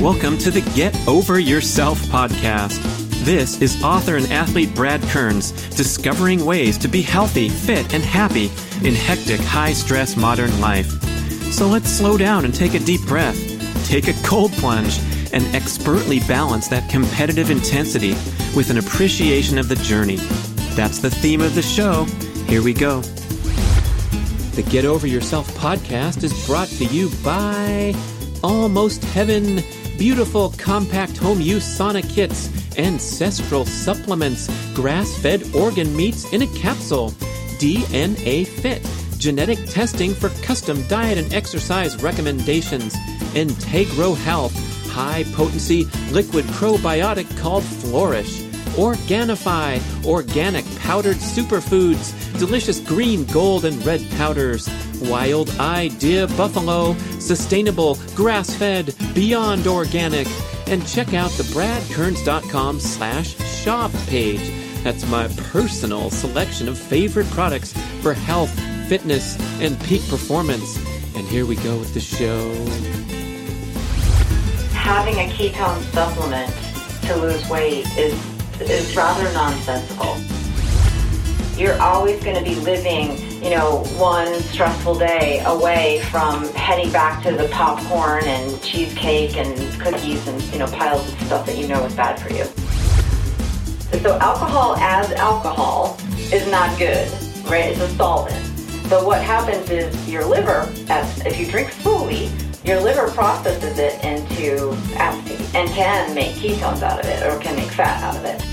Welcome to the Get Over Yourself podcast. This is author and athlete Brad Kearns discovering ways to be healthy, fit, and happy in hectic, high-stress modern life. So let's slow down and take a deep breath, take a cold plunge, and expertly balance that competitive intensity with an appreciation of the journey. That's the theme of the show. Here we go. The Get Over Yourself podcast is brought to you by Almost Heaven, beautiful compact home use sauna kits, ancestral supplements, grass-fed organ meats in a capsule, DNA Fit, genetic testing for custom diet and exercise recommendations, Integro Health, high-potency liquid probiotic called Flourish, Organifi, organic powdered superfoods, delicious green, gold, and red powders, Wild Idea Buffalo, sustainable, grass-fed, beyond organic, and check out the bradkearns.com/shop page. That's my personal selection of favorite products for health, fitness, and peak performance. And here we go with the show. Having a ketone supplement to lose weight is rather nonsensical. You're always going to be living, one stressful day away from heading back to the popcorn and cheesecake and cookies and, piles of stuff that you know is bad for you. So alcohol as alcohol is not good, right? It's a solvent. But what happens is your liver, if you drink slowly, your liver processes it into acetate and can make ketones out of it or can make fat out of it.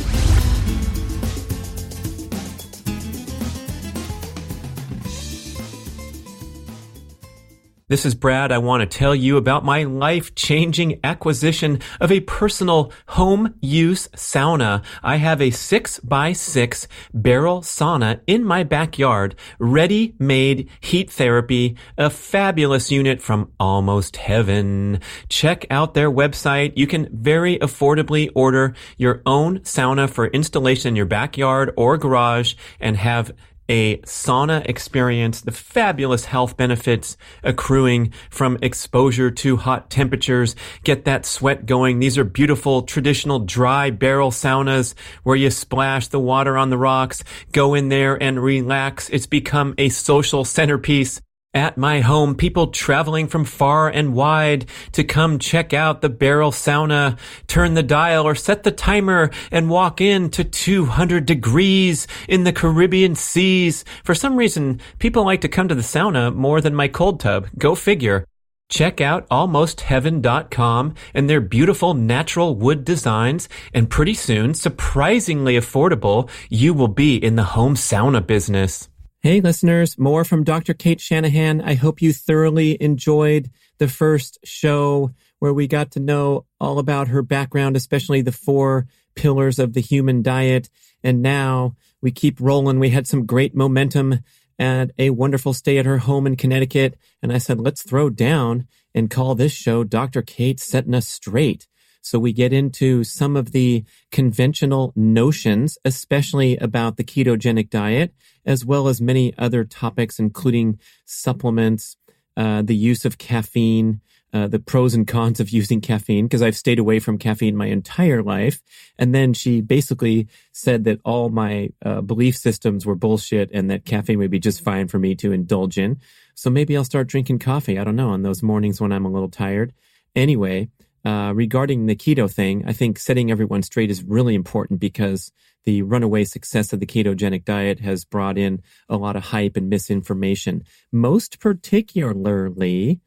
This is Brad. I want to tell you about my life-changing acquisition of a personal home-use sauna. I have a 6x6 barrel sauna in my backyard, ready-made heat therapy, a fabulous unit from Almost Heaven. Check out their website. You can very affordably order your own sauna for installation in your backyard or garage and have a sauna experience, the fabulous health benefits accruing from exposure to hot temperatures. Get that sweat going. These are beautiful traditional dry barrel saunas where you splash the water on the rocks, go in there and relax. It's become a social centerpiece at my home. People traveling from far and wide to come check out the barrel sauna, turn the dial or set the timer and walk in to 200 degrees in the Caribbean seas. For some reason, people like to come to the sauna more than my cold tub. Go figure. Check out almostheaven.com and their beautiful natural wood designs, and pretty soon, surprisingly affordable, you will be in the home sauna business. Hey listeners, more from Dr. Cate Shanahan. I hope you thoroughly enjoyed the first show where we got to know all about her background, especially the 4 pillars of the human diet. And now we keep rolling. We had some great momentum and a wonderful stay at her home in Connecticut. And I said, let's throw down and call this show Dr. Cate Setting Us Straight. So we get into some of the conventional notions, especially about the ketogenic diet, as well as many other topics, including supplements, the use of caffeine, the pros and cons of using caffeine, because I've stayed away from caffeine my entire life. And then she basically said that all my belief systems were bullshit and that caffeine would be just fine for me to indulge in. So maybe I'll start drinking coffee, I don't know, on those mornings when I'm a little tired. Anyway, regarding the keto thing, I think setting everyone straight is really important because the runaway success of the ketogenic diet has brought in a lot of hype and misinformation. Most particularly,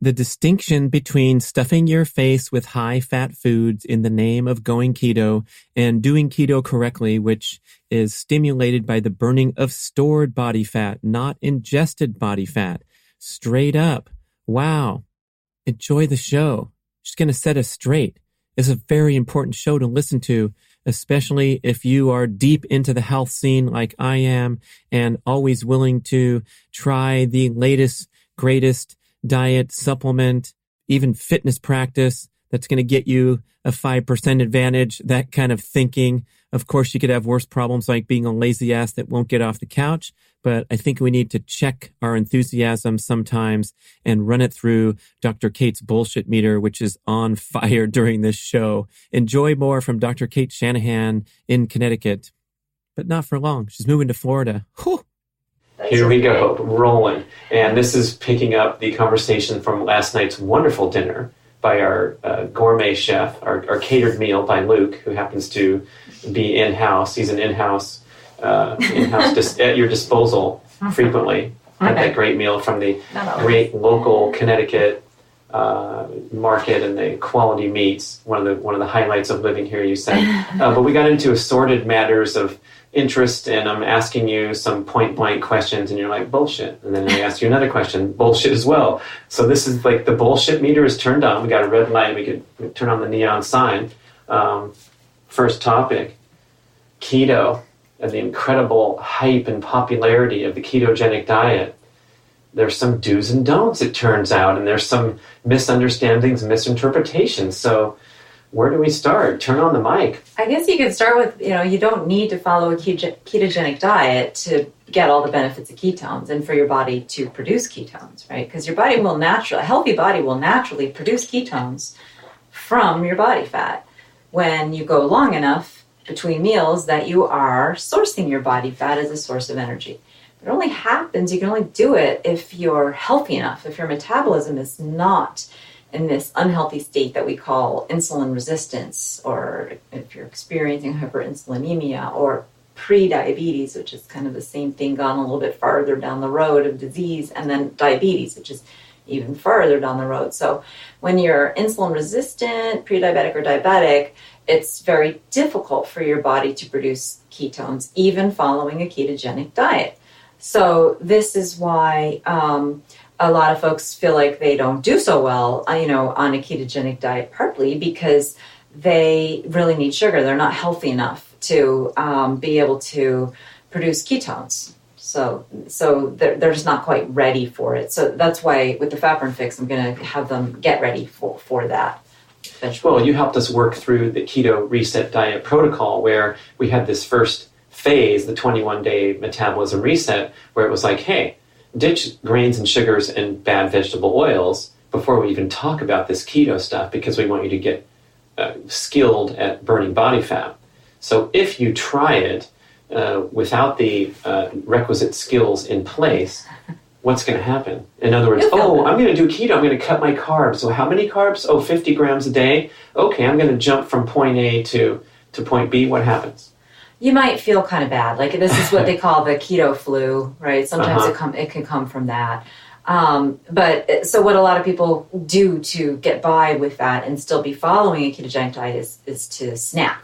the distinction between stuffing your face with high-fat foods in the name of going keto and doing keto correctly, which is stimulated by the burning of stored body fat, not ingested body fat. Straight up. Wow. Enjoy the show. Just going to set us straight. It's a very important show to listen to, especially if you are deep into the health scene like I am and always willing to try the latest, greatest diet, supplement, even fitness practice that's going to get you a 5% advantage, that kind of thinking. Of course, you could have worse problems like being a lazy ass that won't get off the couch, but I think we need to check our enthusiasm sometimes and run it through Dr. Cate's bullshit meter, which is on fire during this show. Enjoy more from Dr. Cate Shanahan in Connecticut, but not for long. She's moving to Florida. Whew. Here we go, rolling. And this is picking up the conversation from last night's wonderful dinner by our gourmet chef, our catered meal by Luke, who happens to be in-house. He's an in-house at your disposal frequently. Had that great meal from the great local Connecticut market and the quality meats. One of the highlights of living here, you said. But we got into assorted matters of interest, and I'm asking you some point-blank questions, and you're like, bullshit. And then I ask you another question, bullshit as well. So this is like the bullshit meter is turned on. We got a red light. We could turn on the neon sign. First topic, keto and the incredible hype and popularity of the ketogenic diet. There's some do's and don'ts, it turns out, and there's some misunderstandings and misinterpretations. So where do we start? Turn on the mic. I guess you could start with, you don't need to follow a ketogenic diet to get all the benefits of ketones and for your body to produce ketones, right? Because your body a healthy body will naturally produce ketones from your body fat when you go long enough between meals that you are sourcing your body fat as a source of energy. It only happens, you can only do it if you're healthy enough, if your metabolism is not in this unhealthy state that we call insulin resistance, or if you're experiencing hyperinsulinemia or pre-diabetes, which is kind of the same thing gone a little bit farther down the road of disease, and then diabetes, which is even further down the road. So when you're insulin resistant, pre-diabetic or diabetic, it's very difficult for your body to produce ketones, even following a ketogenic diet. So this is why a lot of folks feel like they don't do so well, on a ketogenic diet, partly because they really need sugar. They're not healthy enough to be able to produce ketones. So they're just not quite ready for it. So that's why with the Fat Burn Fix, I'm going to have them get ready for that. Eventually. Well, you helped us work through the keto reset diet protocol where we had this first phase, the 21-day metabolism reset, where it was like, hey, ditch grains and sugars and bad vegetable oils before we even talk about this keto stuff, because we want you to get skilled at burning body fat. So if you try it without the requisite skills in place, what's going to happen? In other words, I'm going to do keto. I'm going to cut my carbs. So how many carbs? 50 grams a day. Okay, I'm going to jump from point A to point B. What happens? You might feel kind of bad. Like this is what they call the keto flu, right? Sometimes it can come from that. But so what a lot of people do to get by with that and still be following a ketogenic diet is to snack,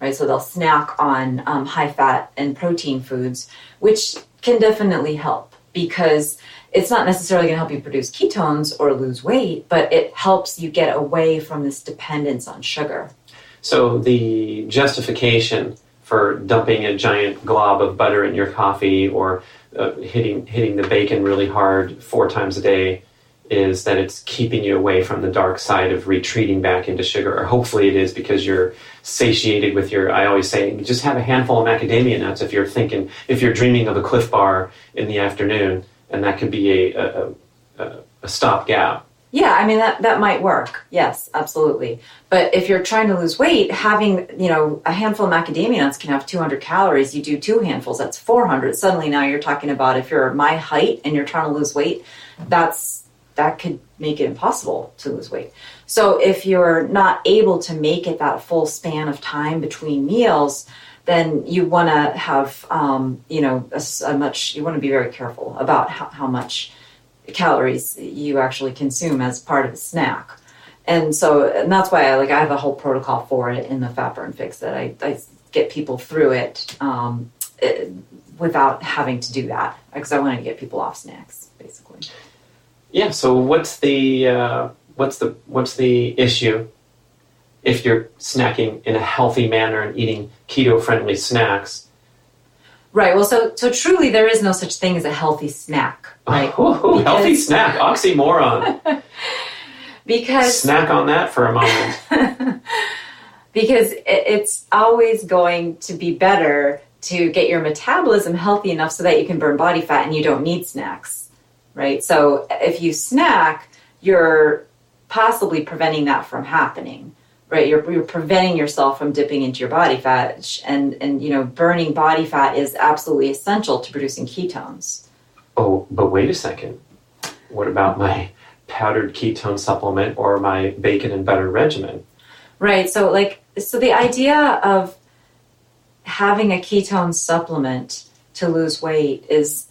right? So they'll snack on high fat and protein foods, which can definitely help because it's not necessarily going to help you produce ketones or lose weight, but it helps you get away from this dependence on sugar. So the justification for dumping a giant glob of butter in your coffee or hitting the bacon really hard 4 times a day is that it's keeping you away from the dark side of retreating back into sugar. Or hopefully it is because you're satiated with I always say, just have a handful of macadamia nuts if you're dreaming of a Cliff Bar in the afternoon, and that could be a stopgap. Yeah, I mean, that might work. Yes, absolutely. But if you're trying to lose weight, having, a handful of macadamia nuts can have 200 calories. You do 2 handfuls, that's 400. Suddenly now you're talking about if you're my height and you're trying to lose weight, that could make it impossible to lose weight. So if you're not able to make it that full span of time between meals, then you want to have, you want to be very careful about how much calories you actually consume as part of a snack. And that's why I have a whole protocol for it in the Fat Burn Fix that I get people through it without having to do that, because I want to get people off snacks, basically. Yeah. So what's the issue if you're snacking in a healthy manner and eating keto-friendly snacks? Right. Well, so truly there is no such thing as a healthy snack, right? Healthy snack, oxymoron. Because snack on that for a moment. Because it's always going to be better to get your metabolism healthy enough so that you can burn body fat and you don't need snacks, right? So if you snack, you're possibly preventing that from happening, right? You're preventing yourself from dipping into your body fat, and you know, burning body fat is absolutely essential to producing ketones. Oh, but wait a second. What about my powdered ketone supplement or my bacon and butter regimen? Right. So the idea of having a ketone supplement to lose weight is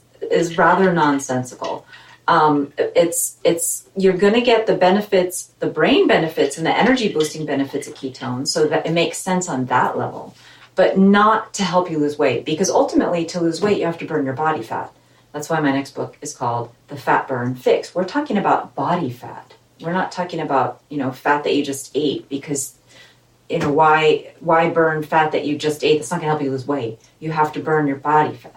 rather nonsensical. You're going to get the benefits, the brain benefits and the energy boosting benefits of ketones, so that it makes sense on that level, but not to help you lose weight, because ultimately to lose weight, you have to burn your body fat. That's why my next book is called The Fat Burn Fix. We're talking about body fat. We're not talking about, you know, fat that you just ate, because, you know, why burn fat that you just ate? That's not going to help you lose weight. You have to burn your body fat.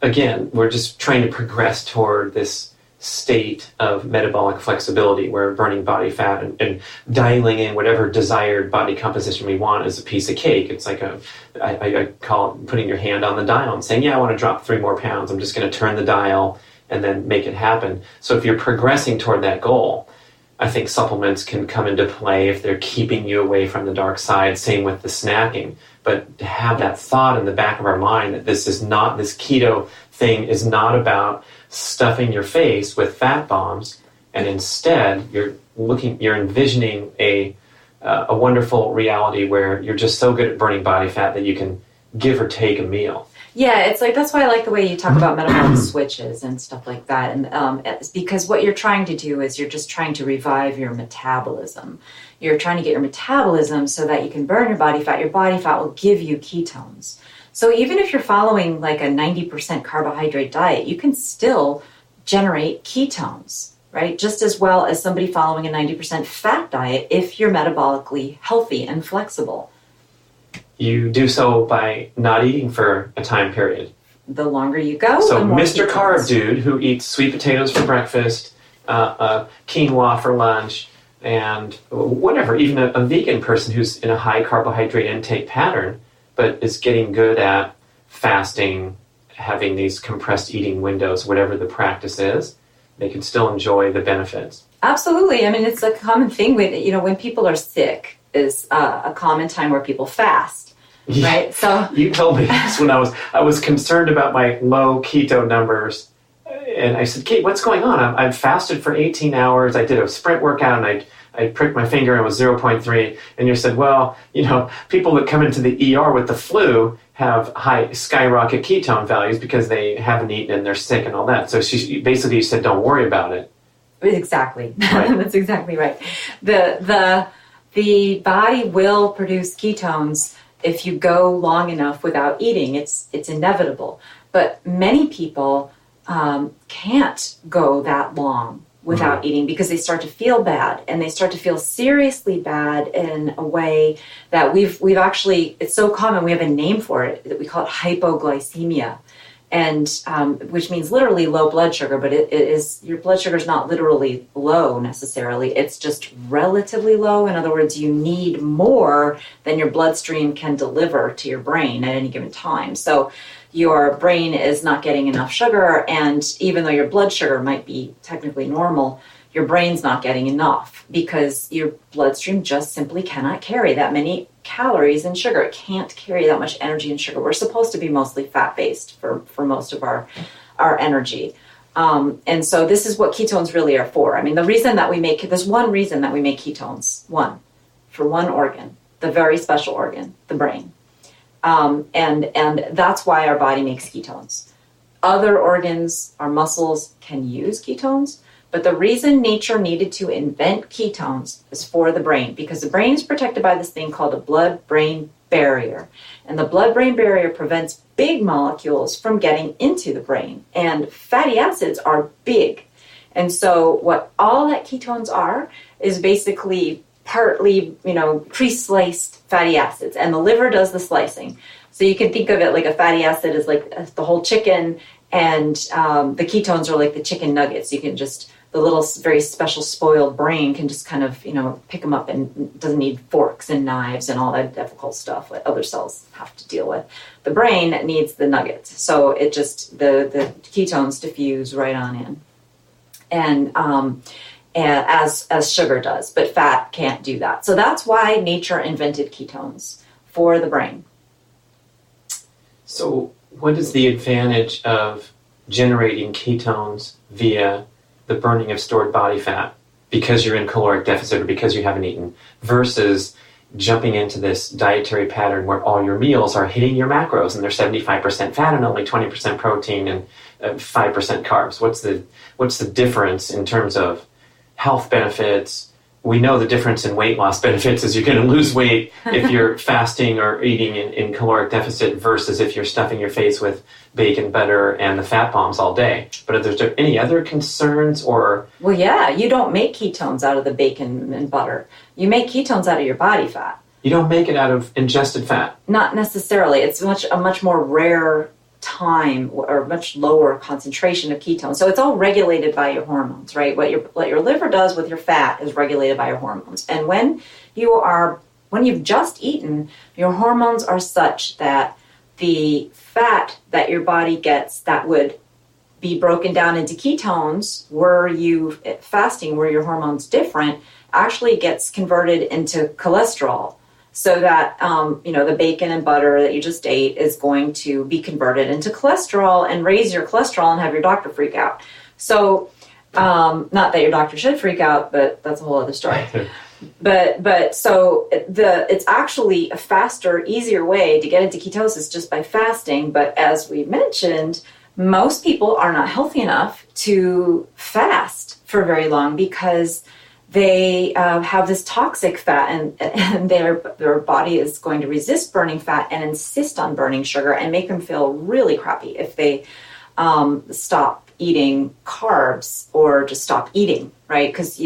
Again, we're just trying to progress toward this state of metabolic flexibility where burning body fat and dialing in whatever desired body composition we want is a piece of cake. It's like I call it putting your hand on the dial and saying, yeah, I want to drop 3 more pounds. I'm just going to turn the dial and then make it happen. So if you're progressing toward that goal, I think supplements can come into play if they're keeping you away from the dark side. Same with the snacking. But to have that thought in the back of our mind that this keto thing is not about stuffing your face with fat bombs, and instead you're envisioning a wonderful reality where you're just so good at burning body fat that you can give or take a meal. Yeah, it's like, that's why I like the way you talk about metabolic switches and stuff like that. And it's because what you're trying to do is you're just trying to revive your metabolism. You're trying to get your metabolism so that you can burn your body fat. Your body fat will give you ketones. So even if you're following like a 90% carbohydrate diet, you can still generate ketones, right? Just as well as somebody following a 90% fat diet if you're metabolically healthy and flexible. You do so by not eating for a time period. The longer you go, so the more Mr. ketones. Carb dude who eats sweet potatoes for breakfast, quinoa for lunch, and whatever, even a vegan person who's in a high carbohydrate intake pattern, but is getting good at fasting, having these compressed eating windows, whatever the practice is, they can still enjoy the benefits. Absolutely. I mean, it's a common thing with, you know, when people are sick is a common time where people fast. Right. So you told me this when I was concerned about my low keto numbers, and I said, Kate, what's going on? I've fasted for 18 hours. I did a sprint workout, and I pricked my finger and it was 0.3. And you said, well, you know, people that come into the ER with the flu have high skyrocket ketone values because they haven't eaten and they're sick and all that. So you said, don't worry about it. Exactly. Right. That's exactly right. The body will produce ketones if you go long enough without eating. It's inevitable. But many people can't go that long without eating because they start to feel bad, and they start to feel seriously bad in a way that we've actually, it's so common, we have a name for it, that we call it hypoglycemia, and which means literally low blood sugar, but it is, your blood sugar is not literally low necessarily, it's just relatively low. In other words, you need more than your bloodstream can deliver to your brain at any given time. So your brain is not getting enough sugar, and even though your blood sugar might be technically normal, your brain's not getting enough because your bloodstream just simply cannot carry that many calories and sugar. It can't carry that much energy and sugar. We're supposed to be mostly fat-based for most of our energy. And so this is what ketones really are for. I mean, there's one reason that we make ketones, for one organ, the very special organ, the brain. And that's why our body makes ketones. Other organs, our muscles, can use ketones, but the reason nature needed to invent ketones is for the brain, because the brain is protected by this thing called a blood-brain barrier. And the blood-brain barrier prevents big molecules from getting into the brain. And fatty acids are big. And so what all that ketones are is basically partly, pre-sliced fatty acids, and the liver does the slicing. So you can think of it like a fatty acid is like the whole chicken, and the ketones are like the chicken nuggets. You can just the little very special spoiled brain can just kind of, pick them up and doesn't need forks and knives and all that difficult stuff that other cells have to deal with. The brain needs the nuggets. So it just, the ketones diffuse right on in. And as sugar does, but fat can't do that. So that's why nature invented ketones for the brain. So what is the advantage of generating ketones via the burning of stored body fat because you're in caloric deficit or because you haven't eaten, versus jumping into this dietary pattern where all your meals are hitting your macros and they're 75% fat and only 20% protein and 5% carbs? What's the difference in terms of health benefits? We know the difference in weight loss benefits is you're going to lose weight if you're fasting or eating in caloric deficit versus if you're stuffing your face with bacon, butter, and the fat bombs all day. But are there any other concerns or... Well, yeah, you don't make ketones out of the bacon and butter. You make ketones out of your body fat. You don't make it out of ingested fat? Not necessarily. It's a much more rare time or much lower concentration of ketones. So it's all regulated by your hormones, right? What your liver does with your fat is regulated by your hormones. And when you've just eaten, your hormones are such that the fat that your body gets that would be broken down into ketones were you fasting, were your hormones different, actually gets converted into cholesterol. So that, the bacon and butter that you just ate is going to be converted into cholesterol and raise your cholesterol and have your doctor freak out. So, not that your doctor should freak out, but that's a whole other story. But so it's actually a faster, easier way to get into ketosis just by fasting. But as we mentioned, most people are not healthy enough to fast for very long because they have this toxic fat, and their body is going to resist burning fat and insist on burning sugar and make them feel really crappy if they stop eating carbs or just stop eating, right? Because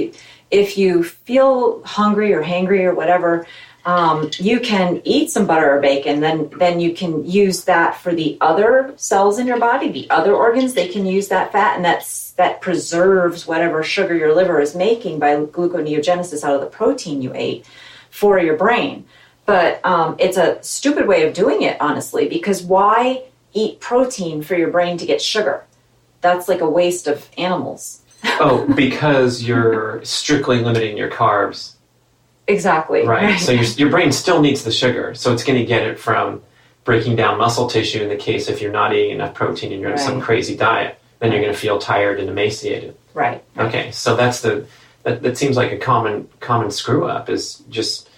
if you feel hungry or hangry or whatever, you can eat some butter or bacon, then you can use that for the other cells in your body, the other organs. They can use that fat, and that preserves whatever sugar your liver is making by gluconeogenesis out of the protein you ate for your brain. But it's a stupid way of doing it, honestly, because why eat protein for your brain to get sugar? That's like a waste of animals. Oh, because you're strictly limiting your carbs. Exactly. Right. So your brain still needs the sugar. So it's going to get it from breaking down muscle tissue in the case if you're not eating enough protein and you're on some crazy diet. Then you're going to feel tired and emaciated. Right. Okay. So that seems like a common screw up, is just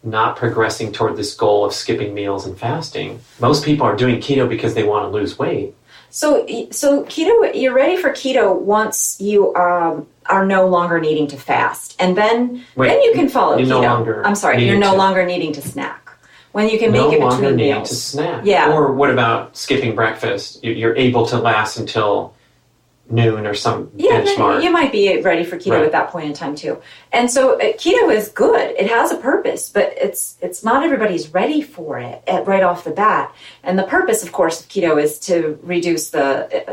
not progressing toward this goal of skipping meals and fasting. Most people are doing keto because they want to lose weight. So keto, you're ready for keto once you are no longer needing to fast, and then you can follow keto. You're no longer needing to snack when you can make it between meals. No longer needing to snack. Yeah. Or what about skipping breakfast? You're able to last until noon or some benchmark. You might be ready for keto at that point in time too. And so keto is good. It has a purpose, but it's not everybody's ready for it right off the bat. And the purpose, of course, of keto is to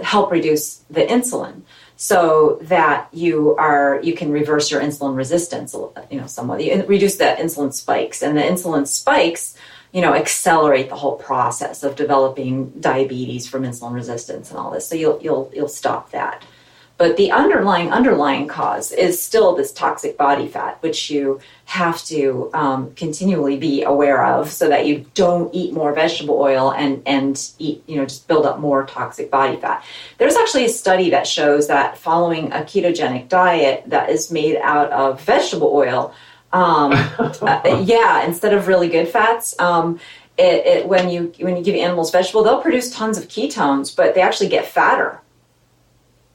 help reduce the insulin, so that you can reverse your insulin resistance, somewhat. You reduce the insulin spikes, and the insulin spikes, accelerate the whole process of developing diabetes from insulin resistance and all this. So you'll stop that. But the underlying cause is still this toxic body fat, which you have to continually be aware of, so that you don't eat more vegetable oil and eat, just build up more toxic body fat. There's actually a study that shows that following a ketogenic diet that is made out of vegetable oil, instead of really good fats, when you give animals vegetable, they'll produce tons of ketones, but they actually get fatter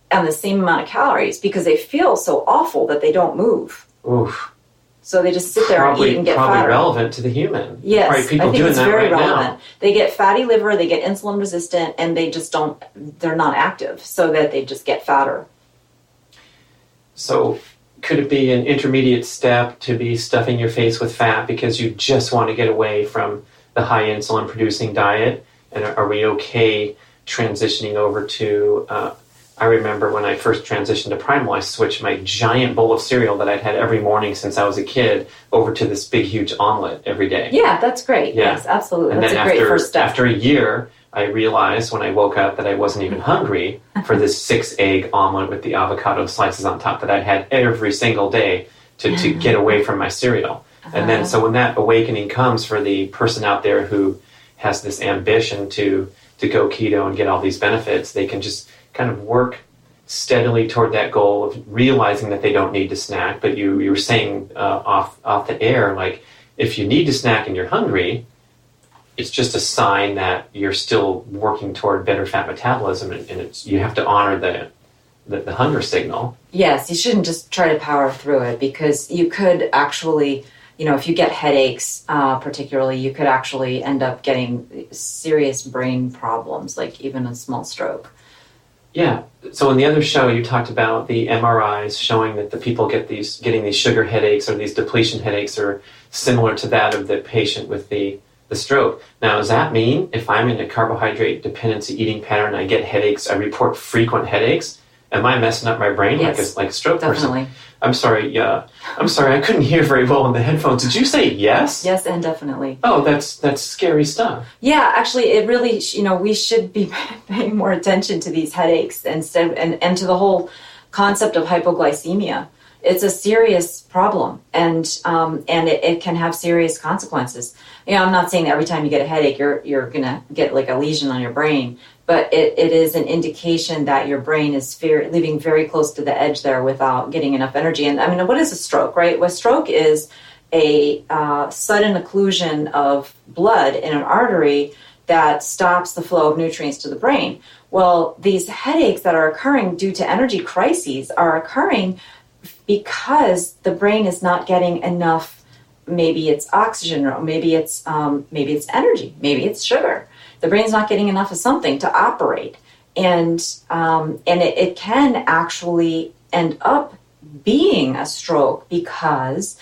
on the same amount of calories because they feel so awful that they don't move. Oof. So they just sit there and eat and get fatter. Probably relevant to the human. Yes, right, people I think doing it's that very right relevant. now. They get fatty liver, they get insulin resistant, and they're not active, so that they just get fatter. So could it be an intermediate step to be stuffing your face with fat because you just want to get away from the high insulin producing diet? And are we okay transitioning over to I remember when I first transitioned to Primal, I switched my giant bowl of cereal that I'd had every morning since I was a kid over to this big, huge omelet every day. Yeah, that's great. Yeah. Yes, absolutely. And that's then a great first step. after a year, I realized when I woke up that I wasn't even hungry for this 6-egg omelet with the avocado slices on top that I had every single day to get away from my cereal. And then, so when that awakening comes for the person out there who has this ambition to go keto and get all these benefits, they can just kind of work steadily toward that goal of realizing that they don't need to snack. But you were saying off the air, like, if you need to snack and you're hungry, it's just a sign that you're still working toward better fat metabolism, and you have to honor the hunger signal. Yes, you shouldn't just try to power through it, because you could actually, if you get headaches, particularly, you could actually end up getting serious brain problems, like even a small stroke. Yeah. So in the other show, you talked about the MRIs showing that the people getting these sugar headaches or these depletion headaches are similar to that of the patient with the stroke. Now, does that mean if I'm in a carbohydrate dependency eating pattern, I get headaches, I report frequent headaches? Am I messing up my brain like a stroke definitely. person? I'm sorry. I couldn't hear very well in the headphones. Did you say yes? Yes, and definitely. Oh, that's scary stuff. Yeah, actually, it really, we should be paying more attention to these headaches and to the whole concept of hypoglycemia. It's a serious problem, and it can have serious consequences. I'm not saying that every time you get a headache, you're gonna get like a lesion on your brain, but it is an indication that your brain is living very close to the edge there without getting enough energy. And I mean, what is a stroke, right? Well, a stroke is a sudden occlusion of blood in an artery that stops the flow of nutrients to the brain. Well, these headaches that are occurring due to energy crises are occurring because the brain is not getting enough. Maybe it's oxygen, or maybe it's energy, maybe it's sugar. The brain's not getting enough of something to operate, and it can actually end up being a stroke, because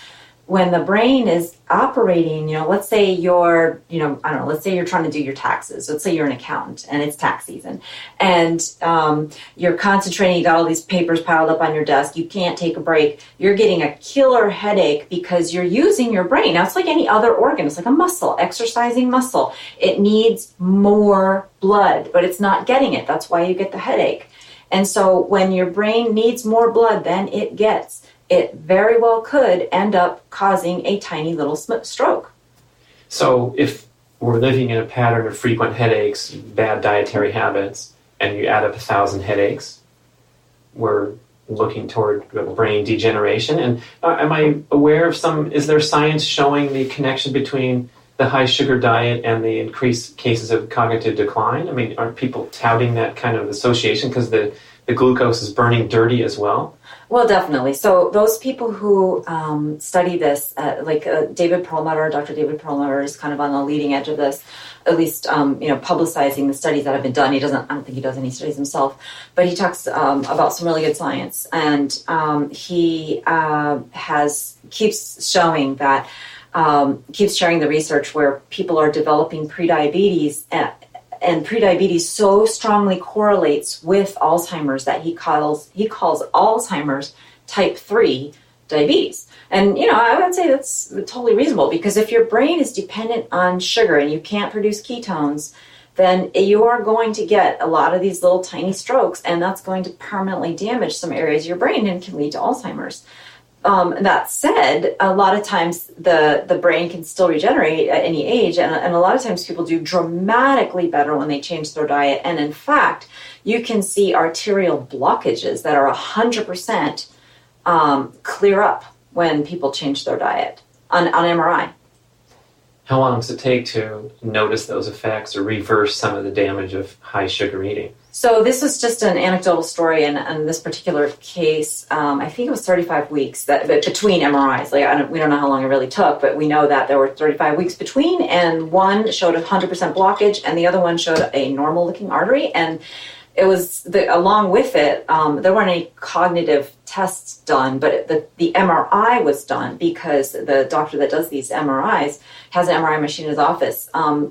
when the brain is operating, let's say you're, let's say you're trying to do your taxes. Let's say you're an accountant and it's tax season, and you're concentrating, you got all these papers piled up on your desk, you can't take a break, you're getting a killer headache because you're using your brain. Now, it's like any other organ. It's like a muscle, exercising muscle. It needs more blood, but it's not getting it. That's why you get the headache. And so when your brain needs more blood than it gets, it very well could end up causing a tiny little stroke. So if we're living in a pattern of frequent headaches, bad dietary habits, and you add up 1,000 headaches, we're looking toward brain degeneration. And am I aware of is there science showing the connection between the high sugar diet and the increased cases of cognitive decline? I mean, aren't people touting that kind of association because the glucose is burning dirty as well? Well, definitely. So those people who study this, like David Perlmutter, Dr. David Perlmutter is kind of on the leading edge of this, at least, publicizing the studies that have been done. I don't think he does any studies himself, but he talks about some really good science. And he keeps showing that, keeps sharing the research where people are developing prediabetes, and prediabetes so strongly correlates with Alzheimer's that he calls Alzheimer's type 3 diabetes. And, I would say that's totally reasonable, because if your brain is dependent on sugar and you can't produce ketones, then you are going to get a lot of these little tiny strokes, and that's going to permanently damage some areas of your brain and can lead to Alzheimer's. That said, a lot of times the brain can still regenerate at any age, and a lot of times people do dramatically better when they change their diet. And in fact, you can see arterial blockages that are 100% clear up when people change their diet on MRI. How long does it take to notice those effects or reverse some of the damage of high sugar eating? So this was just an anecdotal story, and in this particular case, I think it was 35 weeks between MRIs. We don't know how long it really took, but we know that there were 35 weeks between, and one showed 100% blockage, and the other one showed a normal-looking artery. And along with it, there weren't any cognitive tests done, but the MRI was done because the doctor that does these MRIs has an MRI machine in his office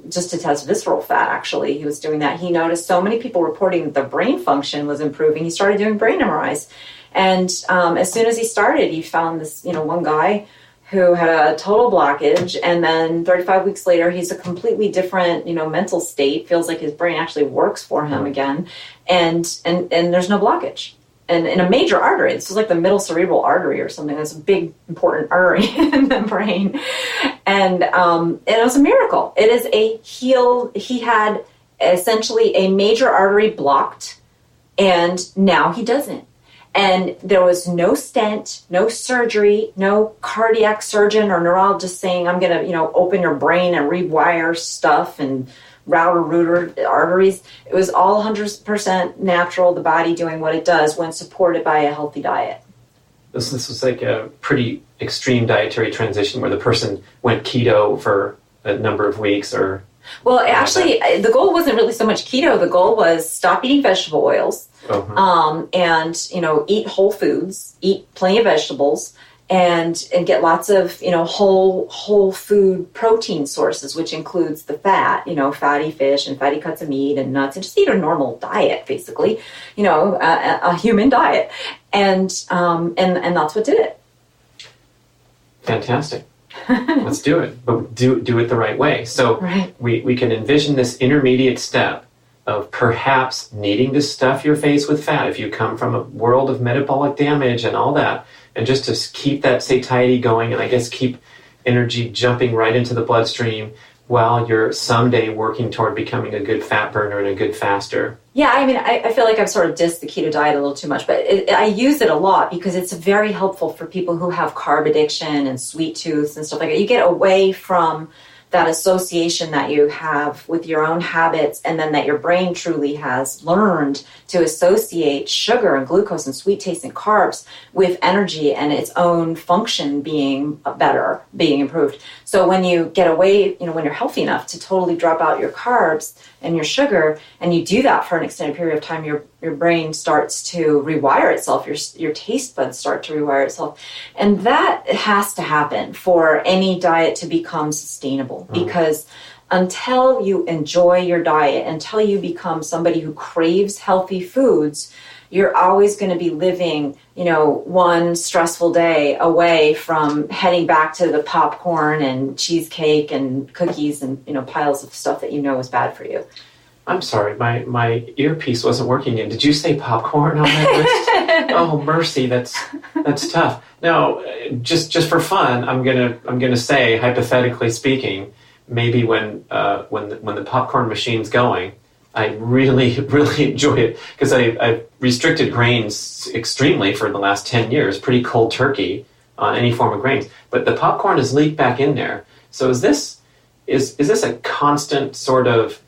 just to test visceral fat, actually. He was doing that. He noticed so many people reporting that their brain function was improving. He started doing brain MRIs. And as soon as he started, he found this, one guy who had a total blockage, and then 35 weeks later, he's a completely different, mental state, feels like his brain actually works for him again, and there's no blockage. And in a major artery, this is like the middle cerebral artery or something, that's a big, important artery in the brain. And it was a miracle. It is he had essentially a major artery blocked, and now he doesn't. And there was no stent, no surgery, no cardiac surgeon or neurologist saying, I'm going to, open your brain and rewire stuff and route arteries. It was all 100% natural, the body doing what it does when supported by a healthy diet. This was like a pretty extreme dietary transition where the person went keto for a number of weeks or... Well, actually, the goal wasn't really so much keto. The goal was stop eating vegetable oils, and eat whole foods, eat plenty of vegetables, and get lots of whole food protein sources, which includes the fat, fatty fish and fatty cuts of meat and nuts, and just eat a normal diet, basically, a human diet, and that's what did it. Fantastic. Let's do it, but do it the right way. So we can envision this intermediate step of perhaps needing to stuff your face with fat if you come from a world of metabolic damage and all that, and just to keep that satiety going, and I guess keep energy jumping right into the bloodstream while you're someday working toward becoming a good fat burner and a good faster. Yeah, I mean, I feel like I've sort of dissed the keto diet a little too much, but I use it a lot because it's very helpful for people who have carb addiction and sweet tooth and stuff like that. You get away from that association that you have with your own habits, and then that your brain truly has learned to associate sugar and glucose and sweet taste and carbs with energy and its own function being better, being improved. So when you get away, when you're healthy enough to totally drop out your carbs and your sugar, and you do that for an extended period of time, your brain starts to rewire itself, your taste buds start to rewire itself. And that has to happen for any diet to become sustainable, because until you enjoy your diet, until you become somebody who craves healthy foods, you're always going to be living, one stressful day away from heading back to the popcorn and cheesecake and cookies and, piles of stuff that is bad for you. I'm sorry, my earpiece wasn't working. Did you say popcorn on that list? Oh, mercy, that's tough. Now, just for fun, I'm gonna say, hypothetically speaking, maybe when the popcorn machine's going, I really, really enjoy it because I've restricted grains extremely for the last 10 years, pretty cold turkey on any form of grains. But the popcorn is leaked back in there. So is this a constant sort of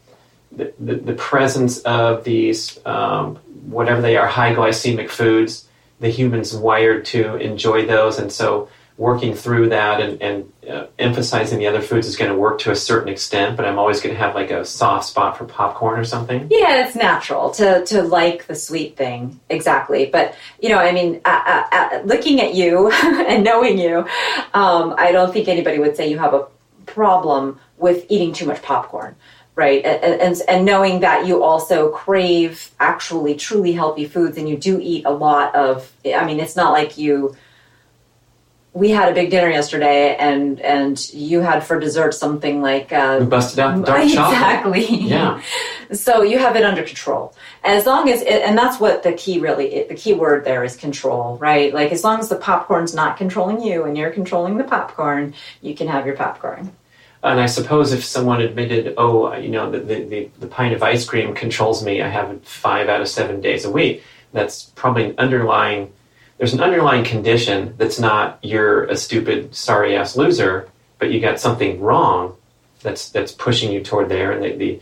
the presence of these, whatever they are, high glycemic foods? The human's wired to enjoy those, and so working through that and emphasizing the other foods is going to work to a certain extent, but I'm always going to have like a soft spot for popcorn or something. Yeah, it's natural to like the sweet thing. Exactly. But, looking at you and knowing you, I don't think anybody would say you have a problem with eating too much popcorn. Right. And knowing that you also crave actually truly healthy foods, and you do eat a lot of, it's not like we had a big dinner yesterday and you had for dessert something like... we busted out dark chocolate. Exactly. Yeah. So you have it under control. As long as, and that's what the key word there is, control, right? Like as long as the popcorn's not controlling you and you're controlling the popcorn, you can have your popcorn. And I suppose if someone admitted, the pint of ice cream controls me, I have it 5 out of 7 days a week, that's probably there's an underlying condition that's not you're a stupid, sorry-ass loser, but you got something wrong that's pushing you toward there, and the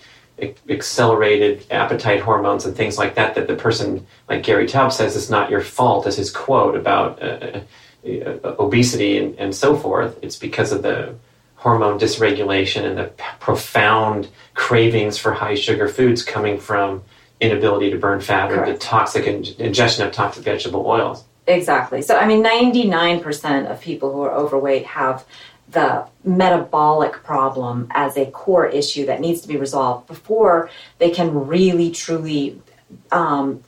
accelerated appetite hormones and things like that the person, like Gary Taub says, is not your fault, as his quote about obesity and so forth. It's because of the hormone dysregulation and the profound cravings for high sugar foods coming from inability to burn fat or the Correct. toxic ingestion of toxic vegetable oils. Exactly. So, I mean, 99% of people who are overweight have the metabolic problem as a core issue that needs to be resolved before they can really, truly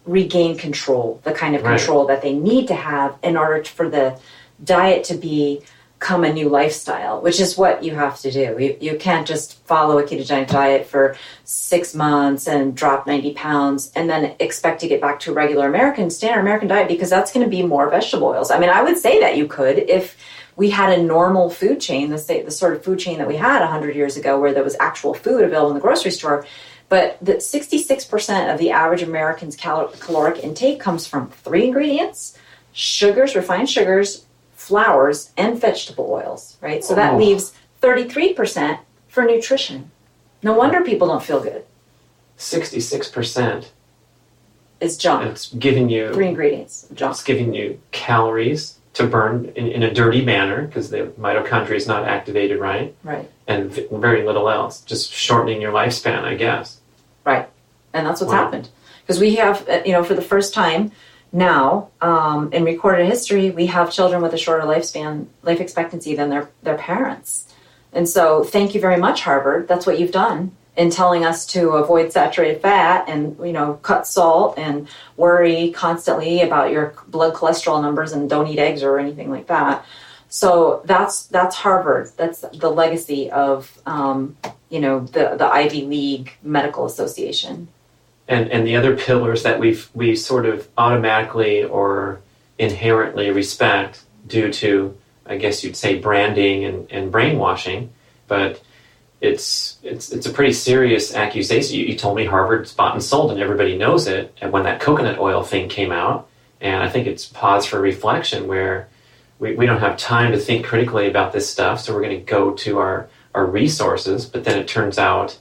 regain control, the kind of control that they need to have in order for the diet to become a new lifestyle, which is what you have to do. You can't just follow a ketogenic diet for 6 months and drop 90 pounds and then expect to get back to a regular standard American diet, because that's going to be more vegetable oils. I mean, I would say that you could if we had a normal food chain, the sort of food chain that we had 100 years ago where there was actual food available in the grocery store. But the 66% of the average American's caloric intake comes from 3 ingredients: sugars, refined sugars, flours, and vegetable oils, right? So that leaves 33% for nutrition. No wonder people don't feel good. 66% is junk. It's giving you 3 ingredients of junk. It's giving you calories to burn in a dirty manner because the mitochondria is not activated right. Right. And very little else. Just shortening your lifespan, I guess. Right. And that's what's happened. Because we have, for the first time now, in recorded history, we have children with a shorter life expectancy than their parents. And so thank you very much, Harvard. That's what you've done in telling us to avoid saturated fat and, cut salt and worry constantly about your blood cholesterol numbers and don't eat eggs or anything like that. So that's Harvard. That's the legacy of, the Ivy League Medical Association. And the other pillars that we sort of automatically or inherently respect due to, I guess you'd say, branding and brainwashing, but it's a pretty serious accusation. You told me Harvard's bought and sold and everybody knows it. And when that coconut oil thing came out, and I think it's pause for reflection where we don't have time to think critically about this stuff, so we're going to go to our resources, but then it turns out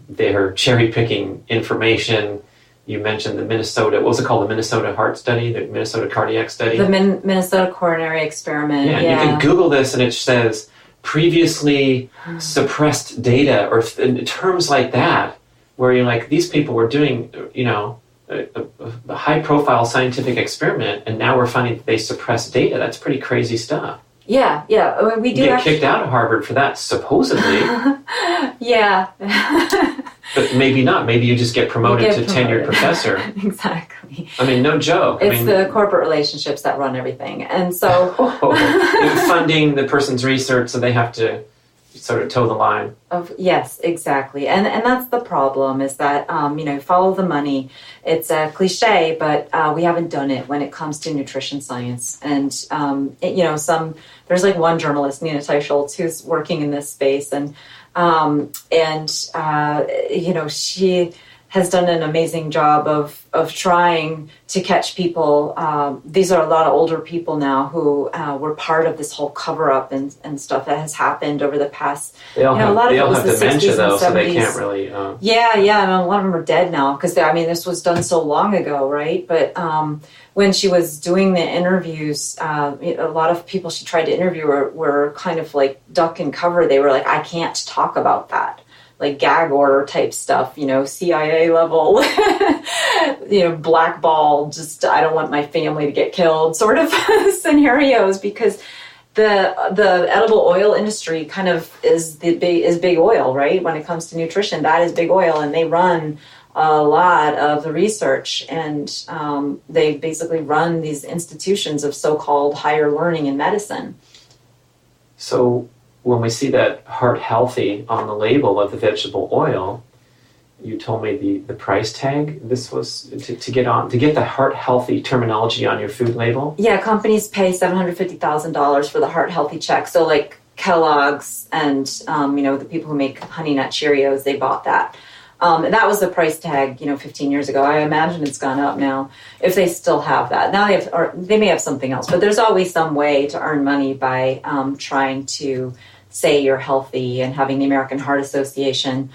they're cherry-picking information. You mentioned the Minnesota, what was it called, the Minnesota Heart Study, the Minnesota Cardiac Study? The Minnesota Coronary Experiment, yeah. You can Google this and it says previously suppressed data or terms like that, where you're like, these people were doing, a high-profile scientific experiment, and now we're finding that they suppress data. That's pretty crazy stuff. Yeah. I mean, we do get kicked out of Harvard for that, supposedly. Yeah. But maybe not. Maybe you just get promoted to tenured professor. Exactly. I mean, no joke. It's the corporate relationships that run everything. And so... funding the person's research, so they have to sort of toe the line. Yes, exactly. And that's the problem, is that, follow the money. It's a cliche, but we haven't done it when it comes to nutrition science. And, there's like one journalist, Nina Teicholz, who's working in this space. And she has done an amazing job of trying to catch people. These are a lot of older people now who were part of this whole cover-up and stuff that has happened over the past. They all have dementia, though, 60s and 70s. so they can't really. Yeah. I mean, a lot of them are dead now because this was done so long ago, right? But when she was doing the interviews, a lot of people she tried to interview were kind of like duck and cover. They were like, I can't talk about that. Like gag order type stuff, CIA level, blackball, just I don't want my family to get killed sort of scenarios, because the edible oil industry kind of is big oil, right? When it comes to nutrition, that is big oil, and they run a lot of the research, and they basically run these institutions of so-called higher learning in medicine. So when we see that heart healthy on the label of the vegetable oil, you told me the price tag. This was to get the heart healthy terminology on your food label. Yeah, companies pay $750,000 for the heart healthy check. So like Kellogg's and the people who make Honey Nut Cheerios, they bought that. And that was the price tag, 15 years ago. I imagine it's gone up now, if they still have that. Now they may have something else, but there's always some way to earn money by trying to say you're healthy, and having the American Heart Association,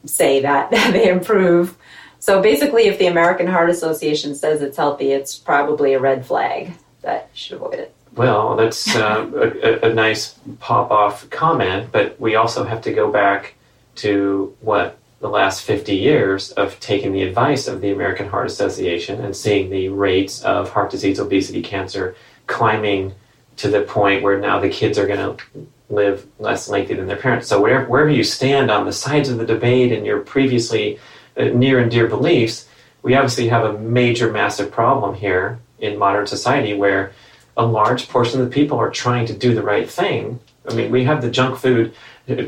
say that they improve. So basically, if the American Heart Association says it's healthy, it's probably a red flag that you should avoid it. Well, that's a nice pop-off comment, but we also have to go back to what the last 50 years of taking the advice of the American Heart Association and seeing the rates of heart disease, obesity, cancer climbing to the point where now the kids are going to live less lengthy than their parents. So wherever you stand on the sides of the debate and your previously near and dear beliefs, we obviously have a major, massive problem here in modern society where a large portion of the people are trying to do the right thing. I mean, we have the junk food,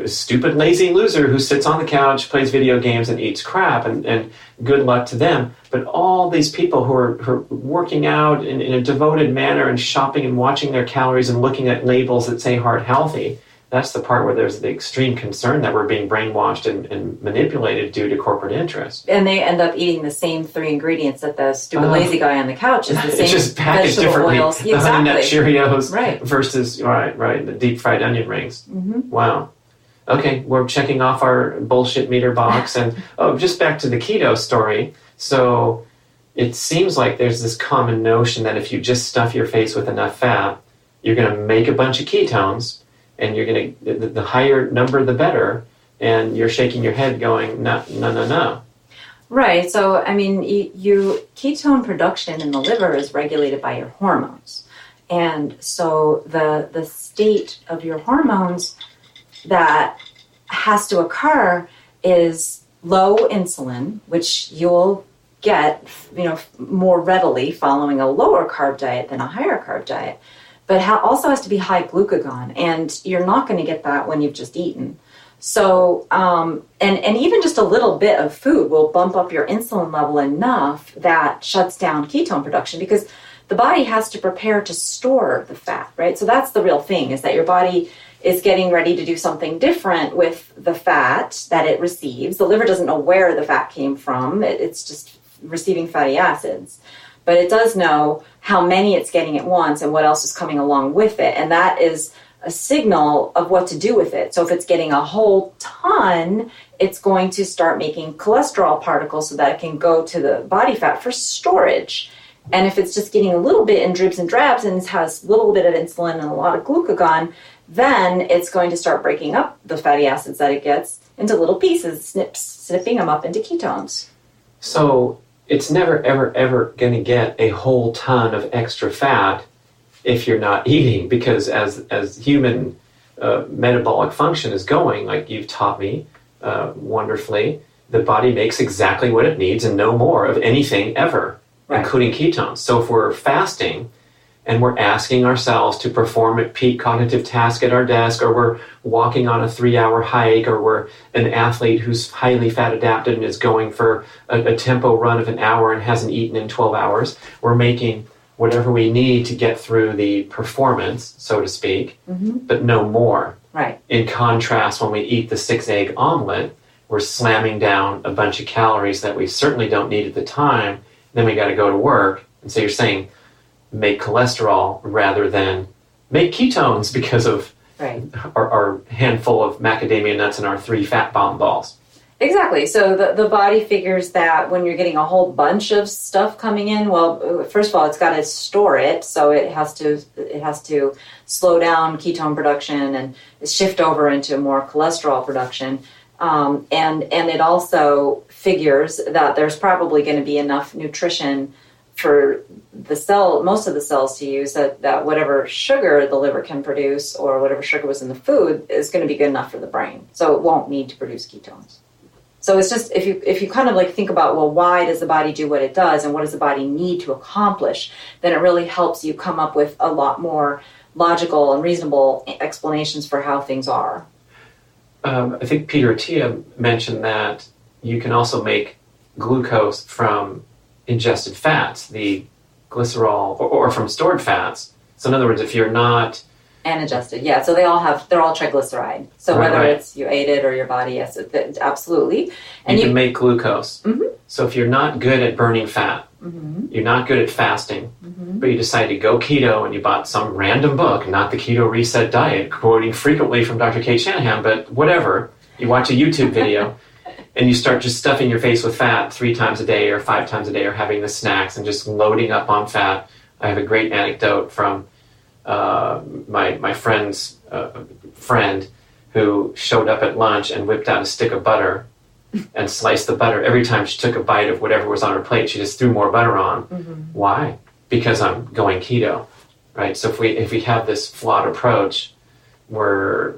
stupid, lazy loser who sits on the couch, plays video games, and eats crap, and good luck to them. But all these people who are working out in a devoted manner and shopping and watching their calories and looking at labels that say heart healthy, that's the part where there's the extreme concern that we're being brainwashed and manipulated due to corporate interest. And they end up eating the same 3 ingredients that the stupid lazy guy on the couch is the same. It's just packaged differently. Oils. The Honey Nut Cheerios versus, the deep fried onion rings. Mm-hmm. Wow. Okay, we're checking off our bullshit meter box. And just back to the keto story. So it seems like there's this common notion that if you just stuff your face with enough fat, you're going to make a bunch of ketones, and you're going to, the higher number, the better. And you're shaking your head going, no. Right. So, I mean, ketone production in the liver is regulated by your hormones. And so the state of your hormones that has to occur is low insulin, which you'll get, more readily following a lower carb diet than a higher carb diet. But also has to be high glucagon, and you're not going to get that when you've just eaten. So, and even just a little bit of food will bump up your insulin level enough that shuts down ketone production, because the body has to prepare to store the fat, right? So that's the real thing, is that your body is getting ready to do something different with the fat that it receives. The liver doesn't know where the fat came from. It's just receiving fatty acids. But it does know how many it's getting at once and what else is coming along with it. And that is a signal of what to do with it. So if it's getting a whole ton, it's going to start making cholesterol particles so that it can go to the body fat for storage. And if it's just getting a little bit in dribs and drabs and has a little bit of insulin and a lot of glucagon, then it's going to start breaking up the fatty acids that it gets into little pieces, snipping them up into ketones. So it's never, ever, ever going to get a whole ton of extra fat if you're not eating, because as human metabolic function is going, like you've taught me wonderfully, the body makes exactly what it needs and no more of anything ever, including ketones. So if we're fasting and we're asking ourselves to perform a peak cognitive task at our desk, or we're walking on a 3-hour hike, or we're an athlete who's highly fat adapted and is going for a tempo run of an hour and hasn't eaten in 12 hours, we're making whatever we need to get through the performance, so to speak, but no more. Right. In contrast, when we eat the 6-egg omelet, we're slamming down a bunch of calories that we certainly don't need at the time. Then we got to go to work. And so you're saying make cholesterol rather than make ketones because of our handful of macadamia nuts and our 3 fat bomb balls. Exactly. So the body figures that when you're getting a whole bunch of stuff coming in, well, first of all, it's got to store it, so it has to slow down ketone production and shift over into more cholesterol production. And it also figures that there's probably going to be enough nutrition for most of the cells to use, that whatever sugar the liver can produce or whatever sugar was in the food is going to be good enough for the brain. So it won't need to produce ketones. So it's just, if you kind of like think about, well, why does the body do what it does and what does the body need to accomplish, then it really helps you come up with a lot more logical and reasonable explanations for how things are. I think Peter Attia mentioned that you can also make glucose from ingested fats, the glycerol, or from stored fats. So in other words, if you're not... And adjusted, yeah. So they're all triglyceride. So whether it's you ate it or your body, yes, absolutely. And you can make glucose. Mm-hmm. So if you're not good at burning fat, you're not good at fasting, but you decide to go keto and you bought some random book, not the Keto Reset Diet, quoting frequently from Dr. Cate Shanahan, but whatever. You watch a YouTube video and you start just stuffing your face with fat 3 times a day or 5 times a day, or having the snacks and just loading up on fat. I have a great anecdote from my friend's friend who showed up at lunch and whipped out a stick of butter and sliced the butter. Every time she took a bite of whatever was on her plate, she just threw more butter on. Why? Because I'm going keto, right? So if we have this flawed approach, we're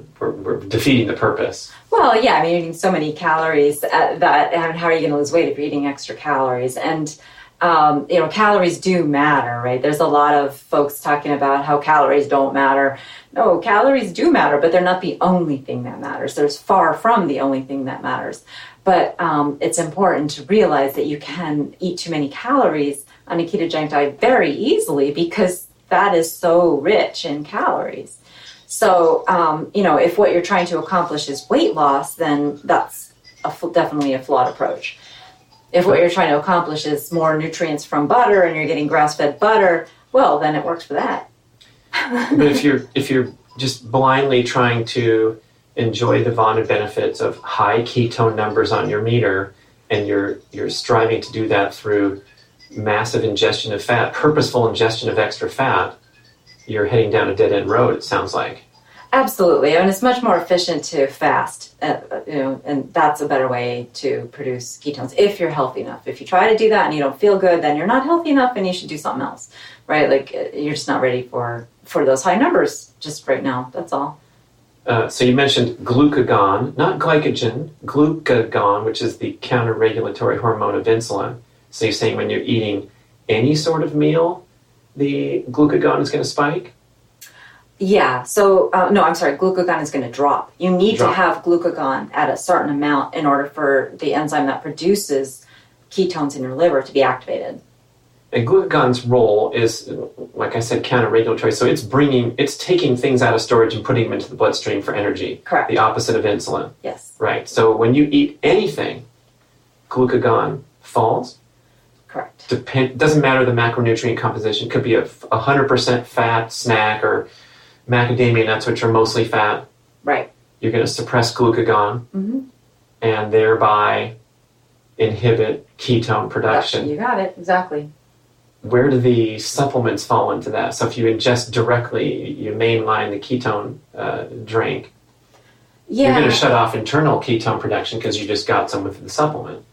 defeating the purpose. Well, yeah, I mean, you're eating so many calories that, and how are you going to lose weight if you're eating extra calories? And, calories do matter, right? There's a lot of folks talking about how calories don't matter. No, calories do matter, but they're not the only thing that matters. There's far from the only thing that matters. But it's important to realize that you can eat too many calories on a ketogenic diet very easily because fat is so rich in calories. So, if what you're trying to accomplish is weight loss, then that's definitely a flawed approach. If what you're trying to accomplish is more nutrients from butter and you're getting grass-fed butter, well, then it works for that. But if you're just blindly trying to enjoy the vaunted benefits of high ketone numbers on your meter, and you're striving to do that through massive ingestion of fat, purposeful ingestion of extra fat, you're heading down a dead-end road, it sounds like. Absolutely. I mean, it's much more efficient to fast, and that's a better way to produce ketones if you're healthy enough. If you try to do that and you don't feel good, then you're not healthy enough and you should do something else, right? Like, you're just not ready for those high numbers just right now. That's all. So you mentioned glucagon, not glycogen, glucagon, which is the counter-regulatory hormone of insulin. So you're saying when you're eating any sort of meal, the glucagon is going to spike? Yeah. So, glucagon is going to drop. You need to have glucagon at a certain amount in order for the enzyme that produces ketones in your liver to be activated. And glucagon's role is, like I said, counter-regulatory. So it's taking things out of storage and putting them into the bloodstream for energy. Correct. The opposite of insulin. Yes. Right. So when you eat anything, glucagon falls. Correct. Doesn't matter the macronutrient composition. Could be a 100% fat snack or macadamia nuts, which are mostly fat. Right. You're going to suppress glucagon and thereby inhibit ketone production. You got it. Exactly. Where do the supplements fall into that? So if you ingest directly, you mainline the ketone drink, you're going to shut off internal ketone production because you just got some with the supplement.